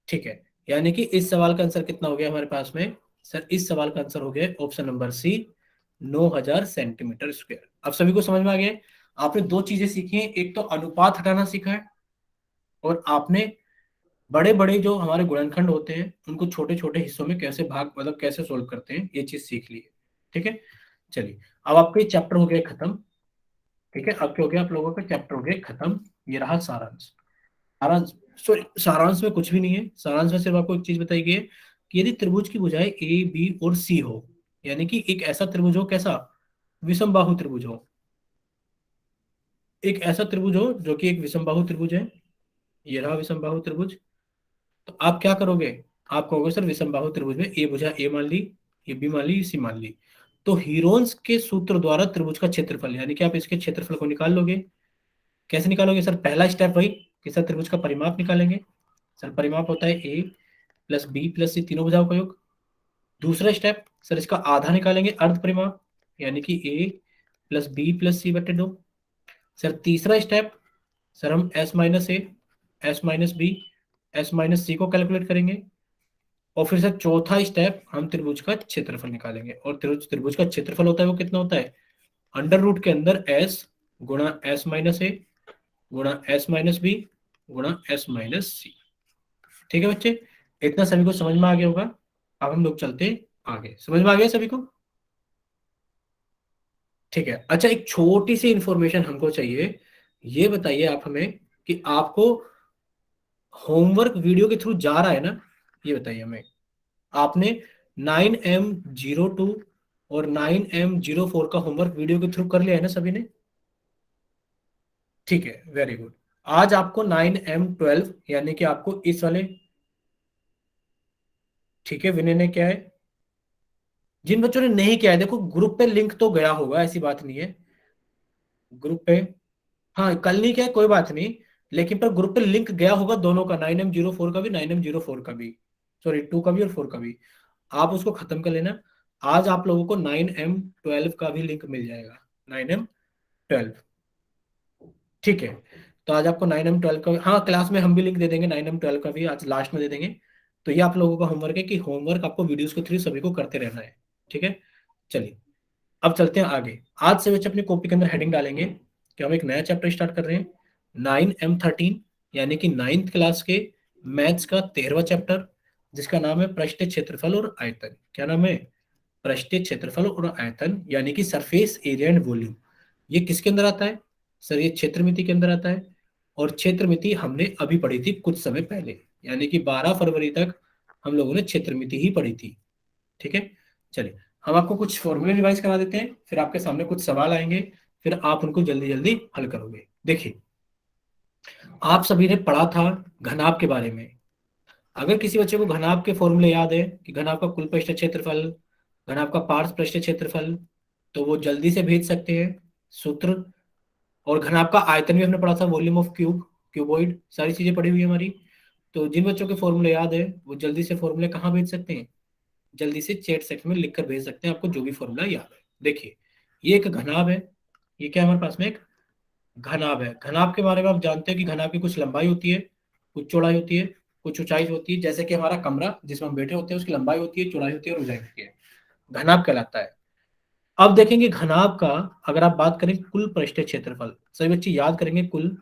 ठीक है, यानी कि इस सवाल का आंसर कितना हो गया हमारे पास में? सर इस सवाल का आंसर हो गया option number C, 9000 centimetre square. अब सभी को समझ में आ गया है? आपने दो चीजें सीखी हैं, एक तो अनुपात हटाना सीखा है, और आपने बड़े बड़े जो हमारे गुणनखंड होते हैं उनको छोटे छोटे हिस्सों में कैसे भाग मतलब कैसे सोल्व करते हैं, ये चीज सीख ली है। ठीक है, चलिए अब आपके चैप्टर हो गए खत्म। ठीक है, अब क्या हो गया, आप लोगों का चैप्टर हो गए खत्म। ये रहा सारांश। सारांश, सॉरी सारांश में कुछ भी नहीं है, सारांश में सिर्फ आपको एक चीज बताई गई है कि यदि त्रिभुज की भुजाएं ए बी और सी हो, यानी कि एक ऐसा त्रिभुज हो, कैसा? विषम बाहु त्रिभुज हो, एक ऐसा त्रिभुज हो जो कि एक विषम बाहु त्रिभुज है, ये रहा विषम बाहु त्रिभुज। तो आप क्या करोगे? आप कहोगे सर विषम बाहु त्रिभुज में ए भुजा ए मान ली, ये बी मान ली, सी मान ली, तो हीरोन्स के सूत्र द्वारा त्रिभुज का क्षेत्रफल, यानी कि आप इसके क्षेत्रफल को निकाल लोगे। कैसे निकालोगे सर? पहला स्टेप वही कि सर त्रिभुज का परिमाप निकालेंगे। सर परिमाप होता है ए प्लस बी प्लस सी तीनों भुजाओं का योग। दूसरा स्टेप सर इसका आधा निकालेंगे, अर्ध परिमाप, यानी कि A plus B plus C बटे 2। सर तीसरा स्टेप, सर हम S minus A, S minus B, S minus C को कैलकुलेट करेंगे। और फिर सर चौथा स्टेप हम त्रिभुज का क्षेत्रफल निकालेंगे, और त्रिभुज त्रिभुज का क्षेत्रफल होता है वो कितना होता है? अंडर रूट के अंदर एस गुणा एस माइनस ए गुणा एस माइनस बी गुणा एस माइनस सी। ठीक है बच्चे, इतना सभी को समझ में आ गया होगा। अब हम लोग चलते हैं आगे, समझ में आ गया सभी को? ठीक है, अच्छा एक छोटी सी इंफॉर्मेशन हमको चाहिए। ये बताइए आप हमें कि आपको होमवर्क वीडियो के थ्रू जा रहा है ना, ये बताइए हमें। आपने 9M02 और 9M04 का होमवर्क वीडियो के थ्रू कर लिया है ना सभी ने? ठीक है, वेरी गुड। आज आपको 9M12 यानी कि आपको इस वाले, ठीक है, विनय ने क्या है? जिन बच्चों ने नहीं किया है देखो, ग्रुप पे लिंक तो गया होगा, ऐसी बात नहीं है। ग्रुप पे, हाँ कल नहीं किया है, कोई बात नहीं, लेकिन पर ग्रुप पे लिंक गया होगा दोनों का, 9M04 का भी, 9M04 का भी, सॉरी 2 का भी और 4 का भी। आप उसको खत्म कर लेना। आज आप लोगों को 9M12 का भी लिंक मिल जाएगा, 9M12। ठीक है, तो आज आपको 9M12 का, हाँ क्लास में हम भी लिंक दे देंगे 9M12 का भी, आज लास्ट में दे देंगे। तो ये आप लोगों का होमवर्क है कि होमवर्क आपको वीडियोस के थ्रू सभी को करते रहना है। ठीक है, चलिए अब चलते हैं आगे। आज से बच्चे अपनी कॉपी के अंदर हेडिंग डालेंगे कि हम एक नया चैप्टर स्टार्ट कर रहे हैं, 9M13, यानी कि 9th क्लास के मैथ्स का 13वां चैप्टर, जिसका नाम है पृष्ठीय क्षेत्रफल और आयतन। क्या नाम है? पृष्ठीय क्षेत्रफल और आयतन, यानी कि सरफेस एरिया एंड वॉल्यूम। ये किसके अंदर आता है सर? ये क्षेत्रमिति के अंदर आता है। और क्षेत्रमिति हमने अभी पढ़ी थी कुछ समय पहले, यानी कि 12 फरवरी तक हम लोगों ने क्षेत्रमिति ही पढ़ी थी। ठीक है, चलिए हम आपको कुछ फॉर्मूले रिवाइज करा देते हैं, फिर आपके सामने कुछ सवाल आएंगे, फिर आप उनको जल्दी जल्दी हल करोगे। देखिए, आप सभी ने पढ़ा था घनाभ के बारे में। अगर किसी बच्चे को घनाभ के फॉर्मूले याद है कि घनाभ का कुल पृष्ठ क्षेत्रफल, घनाभ का पार्श्व पृष्ठ क्षेत्रफल, तो वो जल्दी से भेज सकते हैं सूत्र। और घनाभ का आयतन भी हमने पढ़ा था, वॉल्यूम ऑफ क्यूब, क्यूबॉइड, सारी चीजें पढ़ी हुई है हमारी। तो जिन बच्चों के फॉर्मूले याद है वो जल्दी से फॉर्मूले कहाँ भेज सकते हैं? जल्दी से चैट सेक्शन में लिख कर भेज सकते हैं आपको जो भी फॉर्मूला याद है। देखिए, ये एक घनाभ है, ये क्या है हमारे पास में? एक घनाभ है। घनाभ के बारे में आप जानते हैं कि घनाभ की कुछ लंबाई होती है, कुछ चौड़ाई होती है, कुछ ऊंचाई होती है। जैसे कि हमारा कमरा जिसमें हम बैठे होते हैं उसकी लंबाई होती है, चौड़ाई होती है और ऊंचाई होती है, घनाभ कहलाता है। अब देखेंगे घनाभ का, अगर आप बात करें कुल पृष्ठीय क्षेत्रफल, सभी बच्चे याद करेंगे कुल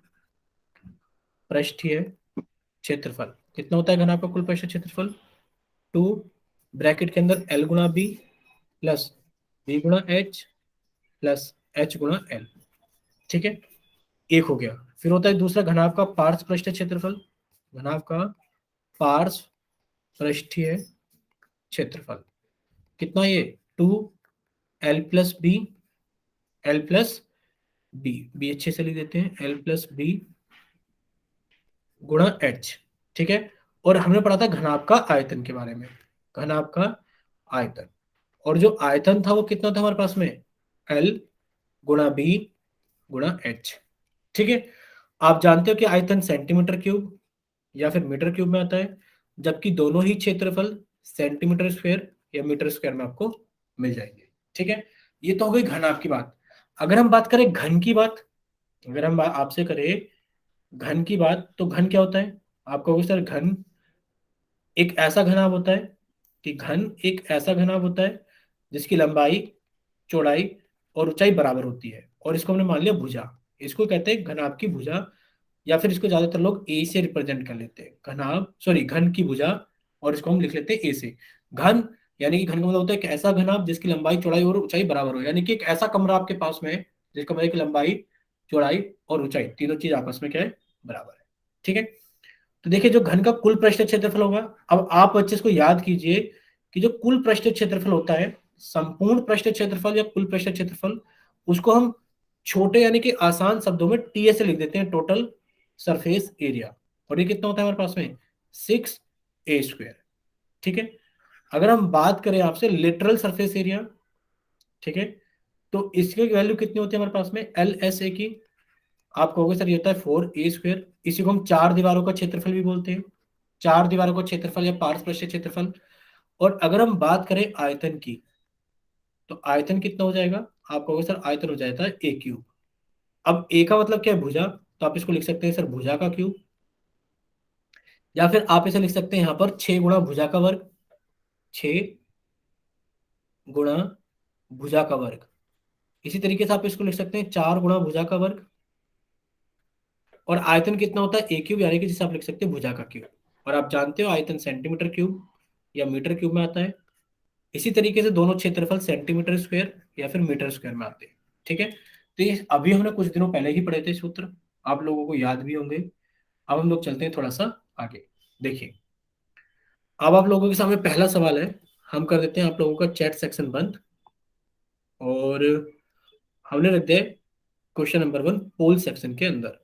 पृष्ठीय क्षेत्रफल कितना होता है? घनाभ का कुल पृष्ठीय क्षेत्रफल 2 ब्रैकेट के अंदर L गुणा बी प्लस बी गुणा एच प्लस एच गुणा एल। ठीक है, एक हो गया। फिर होता है दूसरा घनाभ का पार्श्व पृष्ठीय क्षेत्रफल, घनाभ का पार्श्व पृष्ठीय क्षेत्रफल कितना? ये 2L+B, L+B, बी अच्छे से लिख देते हैं, L+B गुणा एच। ठीक है, और हमने पढ़ा था घनाभ का आयतन के बारे में, घनाभ का आयतन। और जो आयतन था वो कितना था हमारे पास में? L×B गुणा एच। ठीक है, आप जानते हो कि आयतन सेंटीमीटर क्यूब या फिर मीटर क्यूब में आता है, जबकि दोनों ही क्षेत्रफल सेंटीमीटर स्क्वायर या मीटर स्क्वायर में आपको मिल जाएंगे। ठीक है, ये तो हो गई घनाभ की बात। अगर हम बात करें घन की बात, अगर हम आपसे करें घन की बात, तो घन क्या होता है? आप कहोगे सर घन एक ऐसा घनाभ होता है, कि घन एक ऐसा घनाभ होता है जिसकी लंबाई, चौड़ाई और ऊंचाई बराबर होती है, और इसको हमने मान लिया भुजा। इसको कहते हैं घनाभ की भुजा, या फिर इसको ज्यादातर लोग ए से रिप्रेजेंट कर लेते हैं, घनाभ सॉरी घन की भुजा, और इसको हम लिख लेते हैं ए से। घन यानी कि घन का मतलब होता है एक ऐसा घनाभ जिसकी लंबाई, चौड़ाई और ऊंचाई बराबर हो, यानी कि एक ऐसा कमरा आपके पास में है जिसका मतलब कि लंबाई, चौड़ाई और ऊंचाई तीनों चीज आपस में क्या है? बराबर है। ठीक है, तो देखिए जो घन का कुल पृष्ठ क्षेत्रफल होगा, अब आप बच्चे इसको याद कीजिए कि जो कुल पृष्ठ क्षेत्रफल होता है, संपूर्ण पृष्ठ क्षेत्रफल या कुल पृष्ठ क्षेत्रफल, उसको हम छोटे यानी कि आसान शब्दों में टीएस से लिख देते हैं, टोटल सरफेस एरिया। और ये कितना होता है हमारे पास में? 6A²। ठीक है, अगर हम बात करें आपसे लिटरल सरफेस एरिया, ठीक है, तो इसकी वैल्यू कितनी होती है हमारे पास में? LSA की, आप कहोगे सर ये होता है 4A²। इसी को हम चार दीवारों का क्षेत्रफल भी बोलते हैं, चार दीवारों का क्षेत्रफल या पार्श्व क्षेत्रफल। और अगर हम बात करें आयतन की, तो आयतन कितना हो जाएगा? आप कहोगे सर आयतन हो जाता है A³। अब ए का मतलब क्या है? भुजा, तो आप इसको लिख सकते हैं सर भुजा का क्यूब, या फिर आप इसे लिख सकते हैं यहाँ पर 6 गुणा भुजा का वर्ग, 6 गुणा भुजा का वर्ग। इसी तरीके से आप इसको लिख सकते हैं 4 गुणा भुजा का वर्ग। और आयतन कितना होता है? A³ यानी कि जिसे आप लिख सकते हैं भुजा का क्यूब। और आप जानते हो आयतन सेंटीमीटर क्यूब या मीटर क्यूब में आता है। इसी तरीके से दोनों क्षेत्रफल सेंटीमीटर स्क्वायर या फिर मीटर स्क्वायर में आते हैं। ठीक है, तो ये अभी हमने कुछ दिनों पहले ही पढ़े थे सूत्र, आप लोगों को याद भी होंगे। अब हम लोग चलते हैं थोड़ा सा आगे। देखिए, अब आप लोगों के सामने पहला सवाल है, हम कर देते हैं आप लोगों का चैट सेक्शन बंद, और हमने रख दिया क्वेश्चन नंबर 1 पोल सेक्शन के अंदर।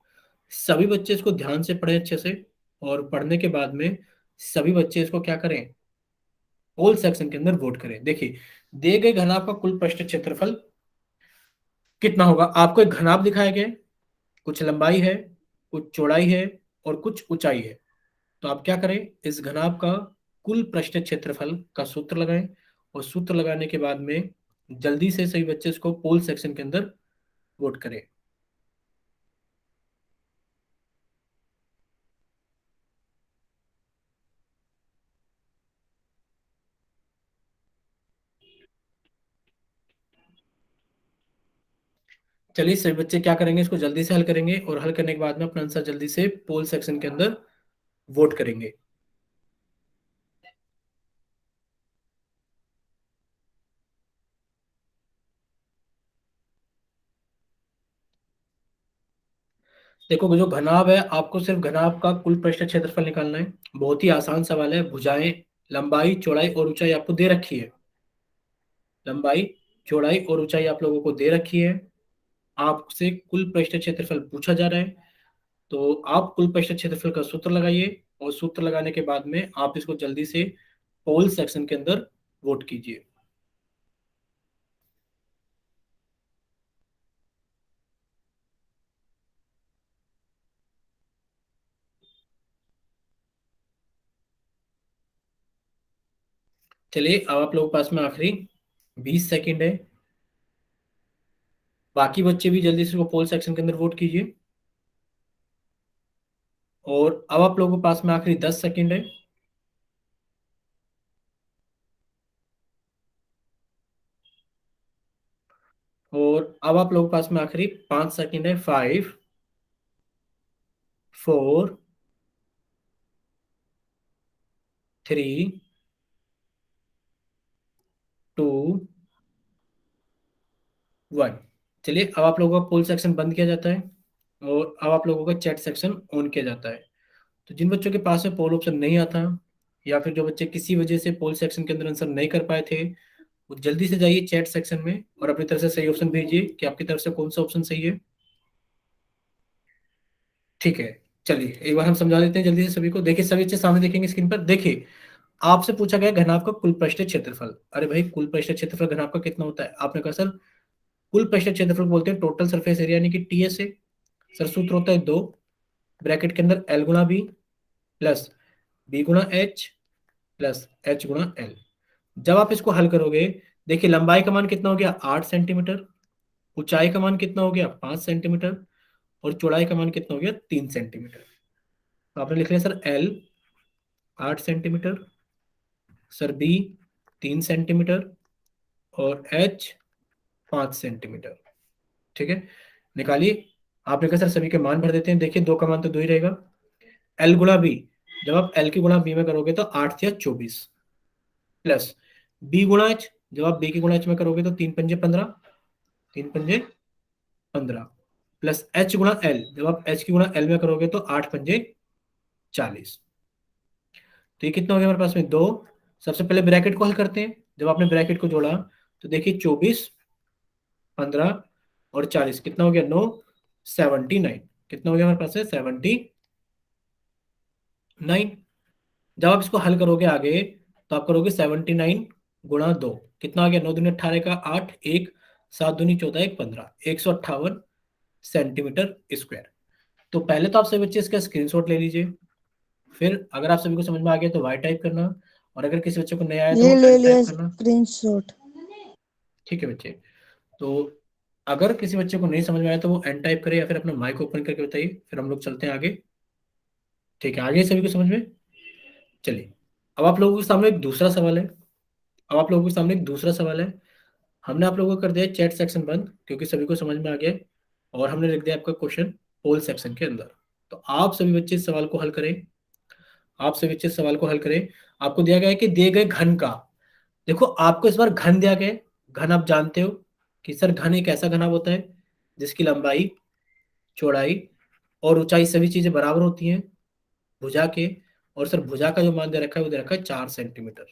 सभी बच्चे इसको ध्यान से पढ़ें अच्छे से, और पढ़ने के बाद में सभी बच्चे इसको क्या करें, पोल सेक्शन के अंदर वोट करें। देखिए, दिए गए घनाभ का कुल पृष्ठ क्षेत्रफल कितना होगा, आपको एक घनाभ दिखाया गया है, कुछ लंबाई है, कुछ चौड़ाई है, और कुछ ऊंचाई है। तो आप क्या करें, इस घनाभ का कुल पृष्ठ क्षेत्रफल का सूत्र लगाएं, और सूत्र लगाने के बाद में जल्दी से सभी बच्चे इसको पोल सेक्शन के अंदर वोट करें। चलिए, सभी बच्चे क्या करेंगे, इसको जल्दी से हल करेंगे, और हल करने के बाद में अपना आंसर जल्दी से पोल सेक्शन के अंदर वोट करेंगे। देखो, जो घनाभ है, आपको सिर्फ घनाभ का कुल पृष्ठ क्षेत्रफल निकालना है। बहुत ही आसान सवाल है। भुजाएं, लंबाई, चौड़ाई और ऊंचाई आपको दे रखी है। लंबाई, चौड़ाई और ऊंचाई आप लोगों को दे रखी है। आपसे कुल पृष्ठ क्षेत्रफल पूछा जा रहा है। तो आप कुल पृष्ठ क्षेत्रफल का सूत्र लगाइए, और सूत्र लगाने के बाद में आप इसको जल्दी से पोल सेक्शन के अंदर वोट कीजिए। चलिए, अब आप लोगों के पास में आखिरी 20 सेकंड है। बाकी बच्चे भी जल्दी से वो पोल सेक्शन के अंदर वोट कीजिए। और अब आप लोगों के पास में आखिरी 10 सेकंड है। और अब आप लोगों के पास में आखिरी 5 सेकंड है। 5, 4, 3, 2, 1। चलिए, अब आप लोगों का पोल सेक्शन बंद किया जाता है, और अब आप लोगों का चैट सेक्शन ऑन किया जाता है। तो जिन बच्चों के पास में पोल ऑप्शन नहीं आता, या फिर जो बच्चे किसी वजह से पोल सेक्शन के अंदर आंसर नहीं कर पाए थे, वो जल्दी से जाइए चैट सेक्शन में और अपनी तरफ से सही ऑप्शन भेजिए कि आपकी तरफ से कौन सा ऑप्शन सही है। ठीक है, चलिए एक बार हम समझा देते हैं जल्दी से सभी को। देखिए, सभी बच्चे सामने देखेंगे स्क्रीन पर। देखिए, आपसे पूछा गया घनाभ का कुल पृष्ठ क्षेत्रफल। अरे भाई, कुल पृष्ठ क्षेत्रफल घनाभ का कितना होता है? आपने कहा सर, कुल पृष्ठ क्षेत्रफल बोलते हैं टोटल सरफेस एरिया, यानी कि टीएस से। सर, सूत्र होता है 2 ब्रैकेट के अंदर एल गुणा बी प्लस बी गुणा एच प्लस एच गुणा एल। जब आप इसको हल करोगे, देखिए लंबाई का मान कितना हो गया, 8 सेंटीमीटर। ऊंचाई का मान कितना हो गया, 5 सेंटीमीटर। और चौड़ाई का मान कितना हो गया, 3 सेंटीमीटर। तो आपने लिख लिया sir L 8 centimetre, sir B 3 centimetre, और एच 5 सेंटीमीटर। ठीक है, निकालिए। आपने कहा सर सभी के मान भर देते हैं। देखिए, 2 का मान तो 2 ही रहेगा। एल गुणा बी, जब आप एल की गुणा बी में करोगे तो 8 या 24, प्लस बी गुणा एच, जब आप बी की गुणा एच में करोगे तो 3 पंजे 15, 3 पंजे 15, प्लस एच गुणा एल, जब आप एच की गुणा एल में करोगे तो 8 पंजे 40। तो ये कितना हो गया हमारे पास में, 2। सबसे पहले ब्रैकेट को हल करते हैं। जब आपने ब्रैकेट को जोड़ा तो देखिए 24, 15 और 40 कितना हो गया, 9, 79। कितना हो गया हमारे पास है, 79। जब आप इसको हल करोगे आगे, तो आप करोगे 79 गुणा 2, कितना आ गया, 9 दूनी 18 का 8, 1, 7 दूनी 14, 1, 15, 158 सेंटीमीटर स्क्वायर। तो पहले तो आप सभी बच्चे इसका स्क्रीनशॉट ले लीजिए। फिर अगर आप सभी को समझ में आ गया तो वाई टाइप करना, और अगर किसी बच्चे को नहीं आया तो ये वो ले एल लिया टाइप करना। स्क्रीनशॉट। ठीक है बच्चे, तो अगर किसी बच्चे को नहीं समझ में आया तो वो एन टाइप करे, या फिर अपना माइक ओपन करके बताइए, फिर हम लोग चलते हैं आगे। ठीक है, आगे सभी को समझ में। चलिए, अब आप लोगों के सामने एक दूसरा सवाल है। अब आप लोगों के सामने एक दूसरा सवाल है। हमने आप लोगों को कर दिया चैट सेक्शन बंद, क्योंकि सभी को समझ में आ गया है, और हमने लिख दिया आपका क्वेश्चन पोल सेक्शन के अंदर। तो आप सभी बच्चे इस सवाल को हल करें। आप सभी बच्चे इस सवाल को हल करें। आपको दिया गया है कि दिए गए घन का, देखो आपको इस बार घन दिया गया है। घन आप जानते हो कि सर घन एक ऐसा घनाभ होता है जिसकी लंबाई, चौड़ाई और ऊंचाई सभी चीजें बराबर होती हैं भुजा के। और सर भुजा का जो मान दे रखा है वो दे रखा है 4 सेंटीमीटर।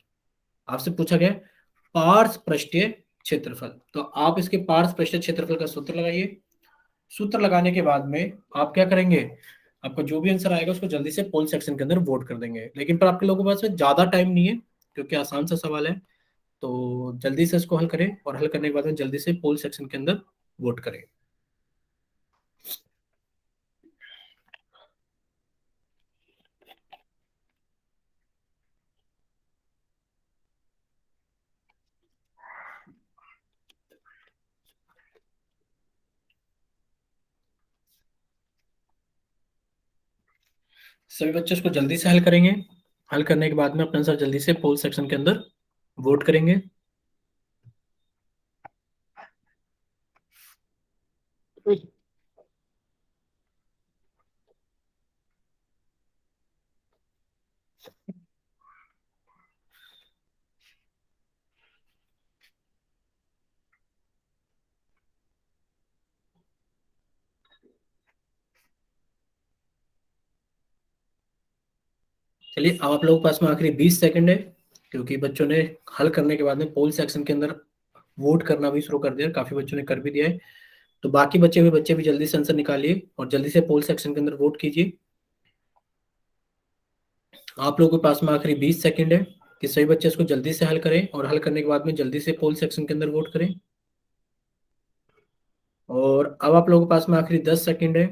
आपसे पूछा गया है पार्श्व पृष्ठीय क्षेत्रफल, तो आप इसके पार्श्व पृष्ठीय क्षेत्रफल का सूत्र लगाइए। सूत्र लगाने के बाद में आप क्या करेंगे, आपका जो भी आंसर आएगा उसको जल्दी से पोल सेक्शन के अंदर वोट कर देंगे। लेकिन पर आपके लोगों के पास में ज्यादा टाइम नहीं है क्योंकि आसान सा सवाल है। तो जल्दी से इसको हल करें और हल करने के बाद में जल्दी से पोल सेक्शन के अंदर वोट करें। सभी बच्चे उसको जल्दी से हल करेंगे। हल करने के बाद में अपना आंसर जल्दी से पोल सेक्शन के अंदर वोट करेंगे। चलिए अब आप लोगों के पास में आखिरी 20 सेकंड है, क्योंकि बच्चों ने हल करने के बाद में पोल सेक्शन के अंदर वोट करना भी शुरू कर दिया, काफी बच्चों ने कर भी दिया है। तो बाकी बचे हुए बच्चे भी जल्दी से आंसर निकालिए और जल्दी से पोल सेक्शन के अंदर वोट कीजिए। आप लोगों के पास में आखिरी 20 सेकंड है कि सभी बच्चे इसको जल्दी से हल करें और हल करने के बाद में जल्दी से पोल सेक्शन के अंदर वोट करें। और अब आप लोगों के पास में आखिरी 10 सेकंड है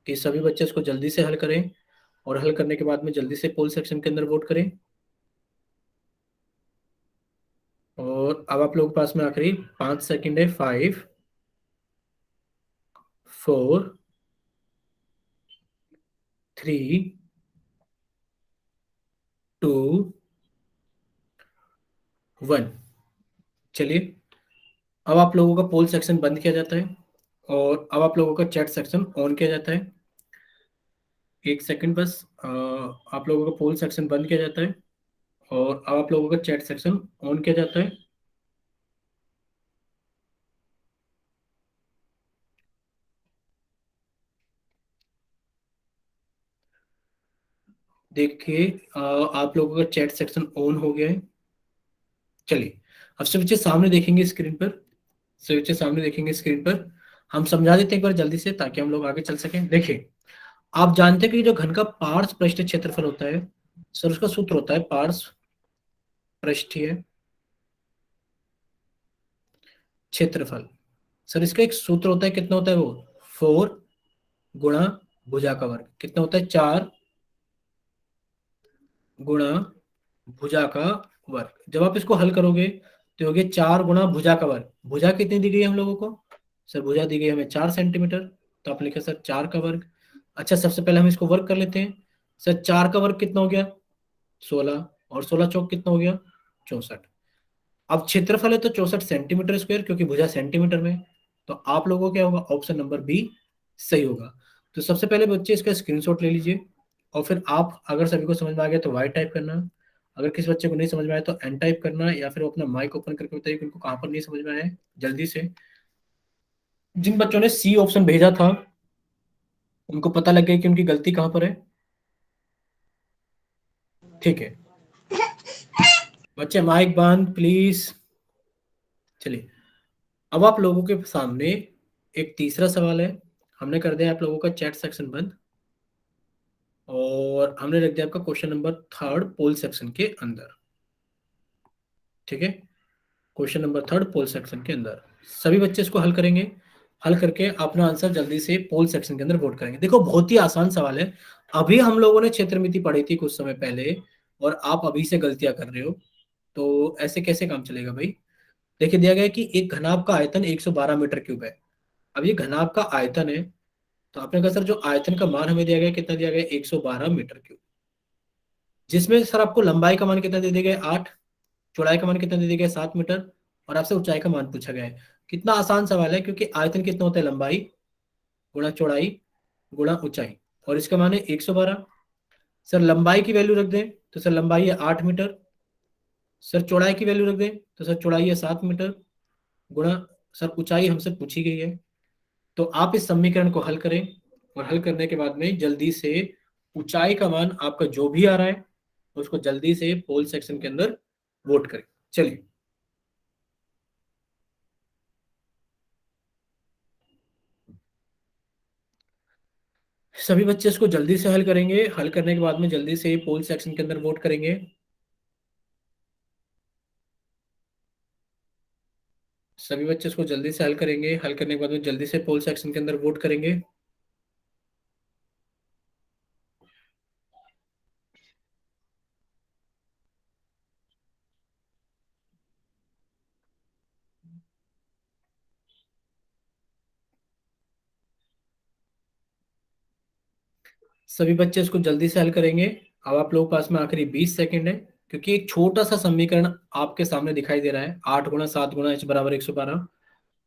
कि सभी बच्चे इसको जल्दी से हल करें और हल करने के बाद में जल्दी से पोल सेक्शन के अंदर वोट करें। और अब आप लोगों के पास में आखिरी 5 सेकंड है। 5, 4, 3, 2, 1। चलिए अब आप लोगों का पोल सेक्शन बंद किया जाता है और अब आप लोगों का चैट सेक्शन ऑन किया जाता है। 1 सेकंड बस, आप लोगों का पोल सेक्शन बंद किया जाता है और अब आप लोगों का चैट सेक्शन ऑन किया जाता है। देखिए आप लोगों का चैट सेक्शन ऑन हो गया है। चलिए अब सब बच्चे सामने देखेंगे स्क्रीन पर, सब बच्चे सामने देखेंगे स्क्रीन पर। हम समझा देते हैं एक बार जल्दी से ताकि हम लोग आगे चल सकें। देखिए आप जानते हैं कि जो घन का पार्श्व पृष्ठीय क्षेत्रफल होता है, सर उसका सूत्र होता है पार्श्व पृष्ठीय क्षेत्रफल। सर इसका एक सूत्र होता है, कितना होता है वो, 4 गुणा भुजा का वर्ग। कितना होता है, 4 गुणा भुजा का वर्ग। जब आप इसको हल करोगे तो होगे 4 गुणा भुजा का वर्ग। भुजा कितनी दी गई है हम लोगों को, सर भुजा दी गई है हमें 4 सेंटीमीटर। तो आप लिखे सर 4 का वर्ग। अच्छा सबसे पहले हम इसको वर्ग कर लेते हैं। सर 4 का वर्ग कितना हो गया, 16, और 16 चौक कितना हो गया, 64। अब क्षेत्रफल है तो 64 सेंटीमीटर स्क्वायर, क्योंकि भुजा सेंटीमीटर में है। तो आप लोगों को क्या होगा, ऑप्शन नंबर बी सही होगा। तो सबसे पहले बच्चे इसका स्क्रीनशॉट ले लीजिए और फिर आप अगर सभी को समझ में आ गया तो वाई टाइप करना। अगर किसी बच्चे को नहीं समझ में आया तो एन टाइप करना, या फिर वो अपना माइक ओपन करके बताइए कि उनको कहाँ पर नहीं समझ में आया है जल्दी से। जिन बच्चों ने सी ऑप्शन भेजा था उनको पता लग गया कि उनकी गलती कहाँ पर है। ठीक है बच्चे माइक बंद प्लीज। चलिए अब आप लोगों के सामने एक तीसरा सवाल है। हमने कर दिया आप लोगों का चैट सेक्शन बंद और हमने रख दिया आपका क्वेश्चन नंबर 3 पोल सेक्शन के अंदर। ठीक है, क्वेश्चन नंबर 3 पोल सेक्शन के अंदर सभी बच्चे इसको हल करेंगे। हल करके अपना आंसर जल्दी से पोल सेक्शन के अंदर वोट करेंगे। देखो बहुत ही आसान सवाल है। अभी हम लोगों ने क्षेत्रमिति पढ़ी थी कुछ समय पहले और आप अभी से गलतियां कर रहे हो, तो ऐसे कैसे काम चलेगा भाई। देखिए दिया गया है कि एक घनाभ का आयतन 112 मीटर क्यूब है। अब ये घनाभ का आयतन है, तो आपने कहा सर जो आयतन का मान हमें दिया गया कितना दिया गया, 112 मीटर क्यूब, जिसमें सर आपको लंबाई का मान कितना दे दिया गया, 8, चौड़ाई का मान कितना दे दिया गया, 7 मीटर, और आपसे ऊंचाई का मान पूछा गया है। कितना आसान सवाल है, क्योंकि आयतन कितना होता है, लंबाई गुणा चौड़ाई गुणा ऊंचाई, और इसका मान है 112। सर लंबाई की वैल्यू रख दें तो सर लंबाई है 8 मीटर। सर चौड़ाई की वैल्यू रख दें तो सर चौड़ाई है 7 मीटर, गुणा सर ऊंचाई हमसे पूछी गई है। तो आप इस समीकरण को हल करें, और हल करने के बाद में जल्दी से ऊंचाई का मान आपका जो भी आ रहा है उसको जल्दी से पोल सेक्शन के अंदर वोट करें। चलिए, सभी बच्चे इसको जल्दी से हल करेंगे। हल करने के बाद में जल्दी से पोल सेक्शन के अंदर वोट करेंगे। सभी बच्चे इसको जल्दी से हल करेंगे। हल करने के बाद में जल्दी से पोल सेक्शन के अंदर वोट करेंगे। सभी बच्चे इसको जल्दी से हल करेंगे। अब आप लोगों के पास में आखिरी 20 सेकंड है, क्योंकि एक छोटा सा समीकरण आपके सामने दिखाई दे रहा है। 8 गुणा 7 गुणा h = 112।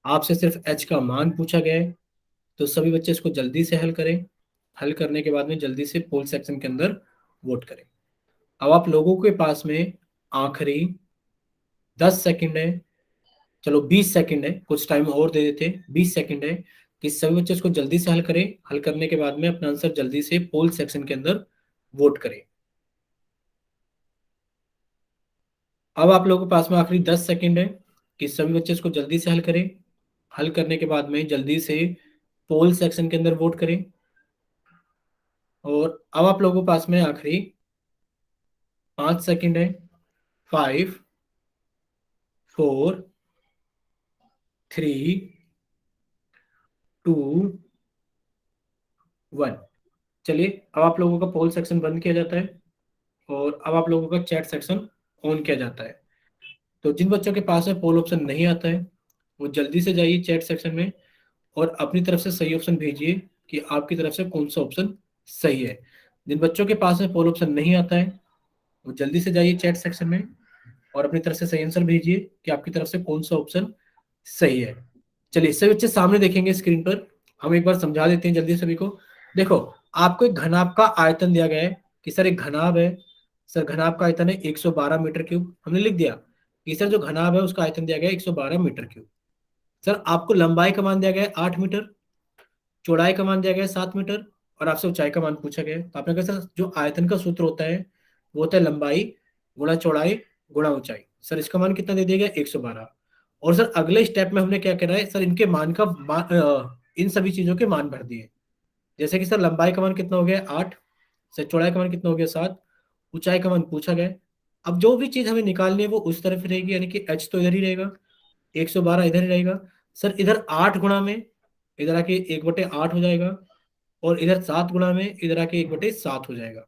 आपसे सिर्फ h का मान पूछा गया है। तो सभी बच्चे इसको जल्दी से हल करें। हल करने के बाद में जल्दी से पोल सेक्शन के अंदर वोट करें। अब आप लोगों के पास में आखिरी 10 सेकंड है, चलो 20 सेकंड है, कुछ टाइम और दे देते हैं। 20 सेकंड है कि सभी बच्चे इसको जल्दी से हल करें। हल करने के बाद में अपना आंसर जल्दी से पोल सेक्शन के अंदर वोट करें। अब आप लोगों के पास में आखिरी 10 सेकंड है कि सभी बच्चे इसको जल्दी से हल करें। हल करने के बाद में जल्दी से पोल सेक्शन के अंदर वोट करें। और अब आप लोगों के पास में आखिरी 5 सेकंड है। 5, 4, 3, 2, 1। चलिए, अब आप लोगों का पोल सेक्शन बंद किया जाता है और अब आप लोगों का चैट सेक्शन ऑन किया जाता है। तो जिन बच्चों के पास में पोल ऑप्शन नहीं आता है वो जल्दी से जाइए चैट सेक्शन में और अपनी तरफ से सही ऑप्शन भेजिए कि आपकी तरफ से कौन सा ऑप्शन सही है। जिन बच्चों के पास में पोल ऑप्शन नहीं आता है वो जल्दी से जाइए चैट सेक्शन में और अपनी तरफ से सही आंसर भेजिए कि आपकी तरफ से कौन सा ऑप्शन सही है। चलिए, सभी बच्चे सामने देखेंगे स्क्रीन पर। हम एक बार समझा देते हैं जल्दी सभी को। देखो, आपको एक घनाभ का आयतन दिया गया है कि सर एक घनाभ है। सर घनाभ का आयतन है 112 मीटर क्यूब। हमने लिख दिया कि सर जो घनाभ है उसका आयतन दिया गया है 112 मीटर क्यूब। सर आपको लंबाई का मान दिया गया है 8 मीटर, चौड़ाई का मान दिया गया है 7 मीटर, और आपसे ऊंचाई का मान पूछा गया है। तो आपने कहा सर जो आयतन का सूत्र होता है वो होता है लंबाई गुणा चौड़ाई गुणा ऊंचाई। सर इसका मान कितना दे दिया गया? 112। और सर अगले स्टेप में हमने क्या करा है, सर इनके मान का इन सभी चीजों के मान भर दिए। जैसे कि सर लंबाई का मान कितना हो गया? 8। सर चौड़ाई का मान कितना हो गया? 7। ऊंचाई का मान पूछा गया है। अब जो भी चीज हमें निकालनी है वो उस तरफ रहेगी, यानी कि एच तो इधर ही रहेगा, 112 इधर ही रहेगा। सर इधर 8 गुणा में इधर आके 1/8 हो जाएगा, और इधर 7 गुणा में इधर आके 1/7 हो जाएगा।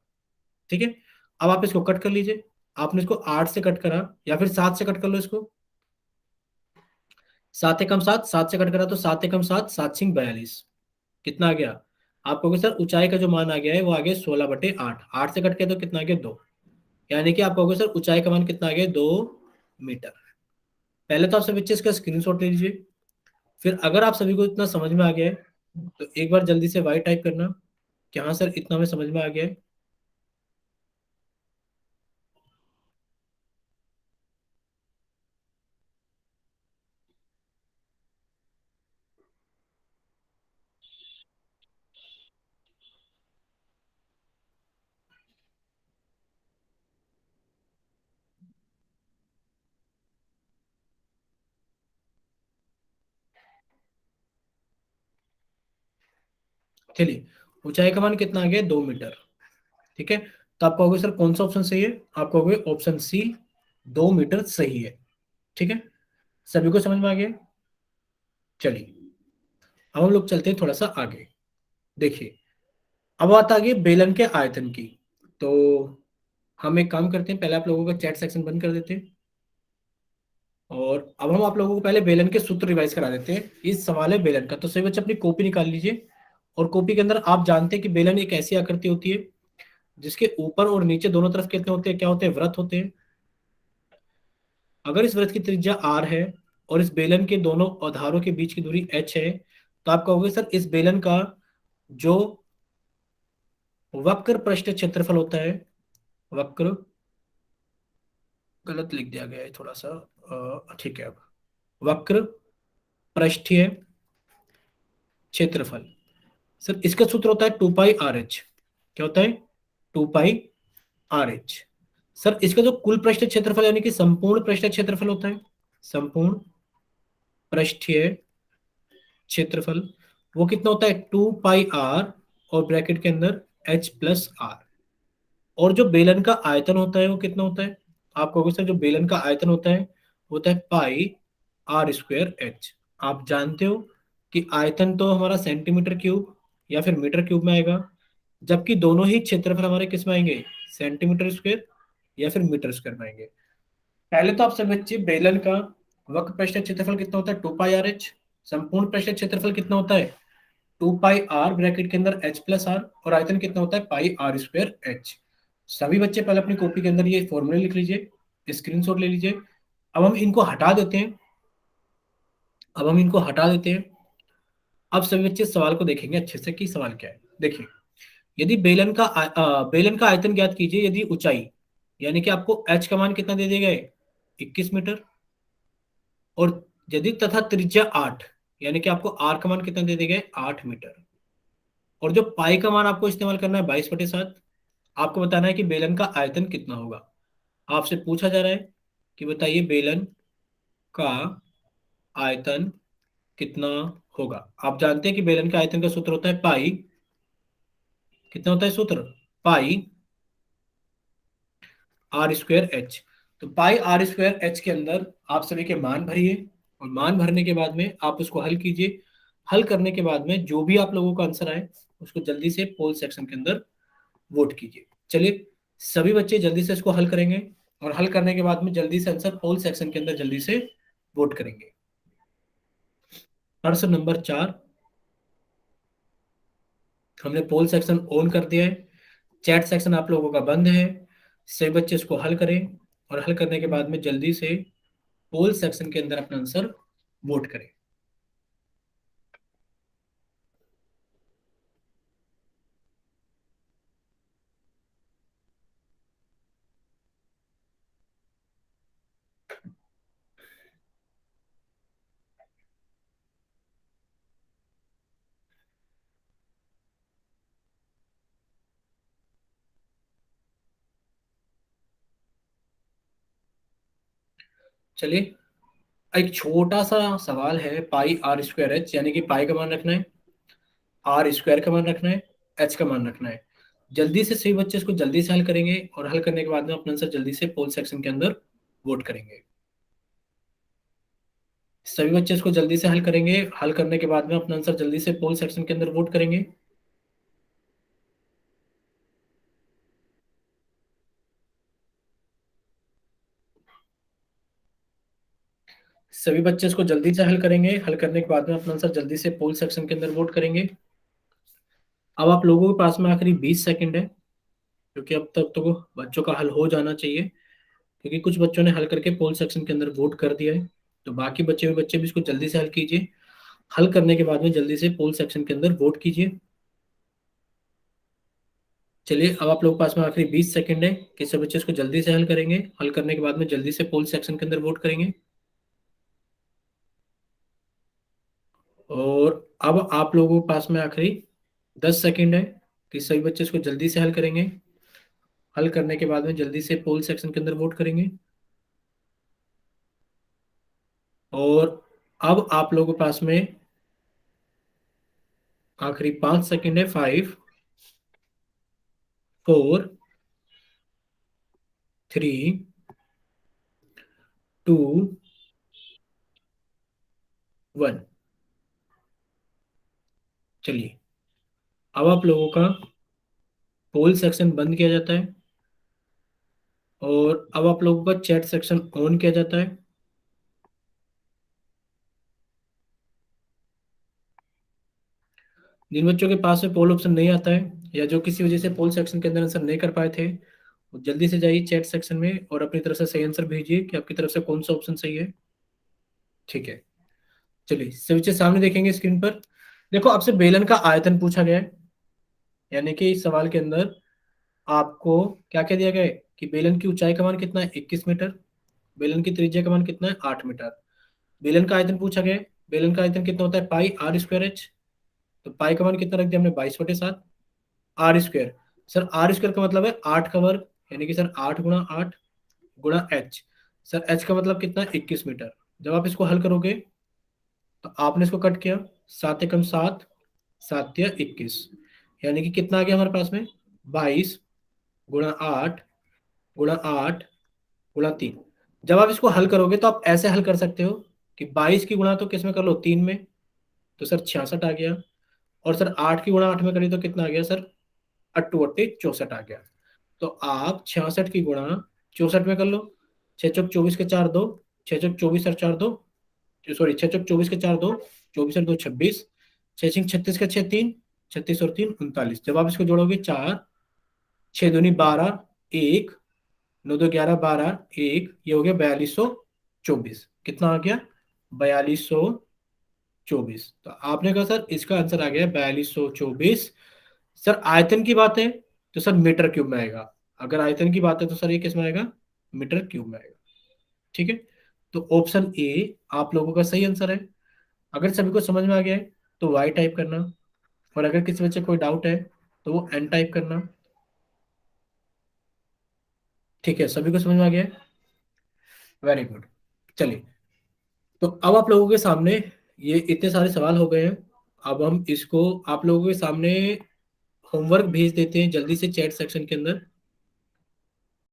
ठीक है, अब आप इसको कट कर लीजिए। आपने इसको 8 से कट करा या फिर 7 से कट कर लो इसको। 7 एकम 7, 7 से कट करा तो 7 एकम 7, 7 × 42। कितना आ गया? आप कहोगे सर ऊंचाई का जो मान आ गया है वो आ गया 16/8। 8 से कट के तो कितना आ गया? 2। यानी कि आप कहोगे सर ऊंचाई का मान कितना आ गया? 2 मीटर। पहले तो आप सभी बच्चे इसका स्क्रीनशॉट ले लीजिए। फिर अगर आप सभी को इतना समझ में आ गया है तो एक बार जल्दी से वाई टाइप करना कि हाँ सर इतना हमें समझ में आ गया है। चलिए, ऊंचाई का मान कितना आ गया? 2 मीटर। ठीक है, तो आप कहोगे सर कौन सा ऑप्शन सही है? आप कहोगे ऑप्शन सी, 2 मीटर सही है। ठीक है, सभी को समझ में आ गया? चलिए, अब हम लोग चलते हैं थोड़ा सा आगे। देखिए, अब बात आ गई बेलन के आयतन की। तो हम एक काम करते हैं, पहले आप लोगों का चैट सेक्शन बंद कर देते हैं और अब हम आप लोगों को पहले बेलन के सूत्र रिवाइज करा देते हैं। इस सवाल है बेलन का, तो सभी बच्चे अपनी कॉपी निकाल लीजिए। और कॉपी के अंदर आप जानते हैं कि बेलन एक ऐसी आकृति होती है जिसके ऊपर और नीचे दोनों तरफ कितने होते हैं? क्या होते हैं? वृत्त होते हैं। अगर इस वृत्त की त्रिज्या r है और इस बेलन के दोनों आधारों के बीच की दूरी h है, तो आप कहोगे सर इस बेलन का जो वक्र पृष्ठ क्षेत्रफल होता है, वक्र, गलत लिख दिया गया है थोड़ा सा, ठीक है अब, वक्र पृष्ठीय क्षेत्रफल। सर इसका सूत्र होता है 2 पाई आर एच। क्या होता है? 2 पाई आर एच। सर इसका जो कुल पृष्ठ क्षेत्रफल यानी कि संपूर्ण पृष्ठ क्षेत्रफल होता है, संपूर्ण पृष्ठीय क्षेत्रफल, वो कितना होता है? 2 पाई आर, और ब्रैकेट के अंदर H+R। और जो बेलन का आयतन होता है वो कितना होता है? आप कहोगे सर जो बेलन का आयतन होता है वो होता है πr²H। आप जानते हो कि आयतन तो हमारा सेंटीमीटर क्यूब या फिर मीटर क्यूब में आएगा, जबकि दोनों ही क्षेत्रफल हमारे किस में आएंगे? सेंटीमीटर स्क्वायर या फिर मीटर स्क्वायर में आएंगे। पहले तो आप सब बच्चे, बेलन का वक्र पृष्ठ क्षेत्रफल कितना होता है? 2 पाई आर एच। संपूर्ण पृष्ठ क्षेत्रफल कितना होता है? 2 पाई आर, ब्रैकेट के अंदर H+R, और आयतन कितना होता है? πr²H। सभी बच्चे पहले अपनी कॉपी के अंदर ये फॉर्मूले लिख लीजिए, स्क्रीनशॉट ले लीजिए। अब हम इनको हटा देते हैं, अब हम इनको हटा देते हैं। अब सभी बच्चे सवाल को देखेंगे अच्छे से कि सवाल क्या है। देखिए, यदि बेलन का आयतन ज्ञात कीजिए, यदि ऊंचाई, यानी कि आपको H का मान कितना दे दिया गया है? 21 मीटर। और यदि तथा त्रिज्या 8, यानी कि आपको R का मान कितना दे दिया गया है? 8 मीटर। और जो पाई का मान आपको इस्तेमाल करना है 22/7। आपको बताना है कि बेलन का आयतन कितना होगा। आपसे पूछा जा रहा है कि बताइए बेलन का आयतन कितना होगा। आप जानते हैं कि बेलन के आयतन का सूत्र होता है पाई, कितना होता है सूत्र? पाई r²H। तो πr²H के अंदर आप सभी के मान भरिए, और मान भरने के बाद में आप उसको हल कीजिए। हल करने के बाद में जो भी आप लोगों का आंसर आए उसको जल्दी से पोल सेक्शन के अंदर वोट कीजिए। चलिए, सभी बच्चे जल्दी से इसको हल करेंगे, और हल करने के बाद में जल्दी से आंसर पोल सेक्शन के अंदर जल्दी से वोट करेंगे। प्रश्न नंबर 4, हमने पोल सेक्शन ऑन कर दिया है, चैट सेक्शन आप लोगों का बंद है। सभी बच्चे इसको हल करें, और हल करने के बाद में जल्दी से पोल सेक्शन के अंदर अपना आंसर वोट करें। चलिए, एक छोटा सा सवाल है, πr²H, यानी कि पाई का मान रखना है, r² का मान रखना है, H का मान रखना है। जल्दी से सही बच्चे इसको जल्दी से हल करेंगे, और हल करने के बाद में अपना आंसर जल्दी से पोल सेक्शन के अंदर वोट करेंगे। सभी बच्चे इसको जल्दी से हल करेंगे, हल करने के बाद में अपना आंसर जल्दी से पोल सेक्शन के अंदर वोट करेंगे। सभी बच्चे इसको जल्दी से हल करेंगे, हल करने के बाद में अपना आंसर जल्दी से पोल सेक्शन के अंदर वोट करेंगे। अब आप लोगों के पास में आखिरी 20 सेकंड है, क्योंकि अब तक तो बच्चों का हल हो जाना चाहिए, क्योंकि कुछ बच्चों ने हल करके पोल सेक्शन के अंदर वोट कर दिया है। तो बाकी बचे हुए बच्चे भी इसको जल्दी से हल कीजिए, हल करने के बाद में जल्दी से पोल सेक्शन के अंदर वोट कीजिए। चलिए, अब आप लोगों के पास में आखिरी 20 सेकंड है कि सब बच्चे इसको जल्दी से हल करेंगे, हल करने के बाद में जल्दी से पोल सेक्शन के अंदर वोट करेंगे। और अब आप लोगों के पास में आखिरी 10 सेकंड है कि सभी बच्चे इसको जल्दी से हल करेंगे, हल करने के बाद में जल्दी से पोल सेक्शन के अंदर वोट करेंगे। और अब आप लोगों के पास में आखिरी 5 सेकंड है। 5, 4, 3, 2, 1। चलिए, अब आप लोगों का पोल सेक्शन बंद किया जाता है, और अब आप लोगों का चैट सेक्शन ऑन किया जाता है। जिन बच्चों के पास में पोल ऑप्शन नहीं आता है, या जो किसी वजह से पोल सेक्शन के अंदर आंसर नहीं कर पाए थे, वो जल्दी से जाइए चैट सेक्शन में और अपनी तरफ से सही आंसर भेजिए कि आपकी तरफ से कौन सा ऑप्शन सही है। ठीक है, चलिए सभी बच्चे सामने देखेंगे स्क्रीन पर। देखो, आपसे बेलन का आयतन पूछा गया है, यानी कि इस सवाल के अंदर आपको क्या क्या दिया गया है कि बेलन की ऊंचाई का मान कितना है, 21 मीटर। बेलन की त्रिज्या का मान कितना है, 8 मीटर। बेलन का आयतन पूछा गया है। बेलन का आयतन कितना होता है, पाई आर स्क्वायर एच। तो पाई का मान कितना रख दिया हमने, 22/7 R square. Sir R square का मतलब है 8 का वर्ग, यानी कि सर 8 × 8 गुणा एच। सर एच का मतलब कितना है, 21 मीटर। जब आप इसको हल करोगे तो आपने इसको कट किया, 7 × 7 7 × 21, यानी कि कितना आ गया हमारे पास में, 22 × 8 × 8 × 3। जब आप इसको हल करोगे तो आप ऐसे हल कर सकते हो कि 22 की गुणा तो किस में कर लो, 3 में, तो सर 66 आ गया। और सर 8 की गुणा 8 में करी तो कितना आ गया सर, 8×8 = 64 आ गया। तो आप 66 की गुणा 64 में कर लो। 6 × 24 के 4 2, 6 × 24 और 4 2, सॉरी 6 × 24 के 4 2, 24 और 2 26, 6 × 36 के 6 3, 36 और 3 39। जब आप इसको जोड़ोगे, 4 6 दूनी 12, 1 9 2 11 12, 1, ये हो गया 4224। कितना आ गया, 4224। तो आपने कहा सर इसका आंसर आ गया 4224। सर आयतन की बात है तो सर मीटर क्यूब में आएगा। अगर आयतन की बात है तो सर ये किस में आएगा, मीटर क्यूब में आएगा। ठीक है, तो ऑप्शन ए आप लोगों का सही आंसर है। अगर सभी को समझ में आ गया है तो वाई टाइप करना, और अगर किसी बच्चे को कोई डाउट है तो वो एन टाइप करना। ठीक है, सभी को समझ में आ गया है, वेरी गुड। चलिए, तो अब आप लोगों के सामने ये इतने सारे सवाल हो गए हैं। अब हम इसको आप लोगों के सामने होमवर्क भेज देते हैं जल्दी से चैट सेक्शन के अंदर।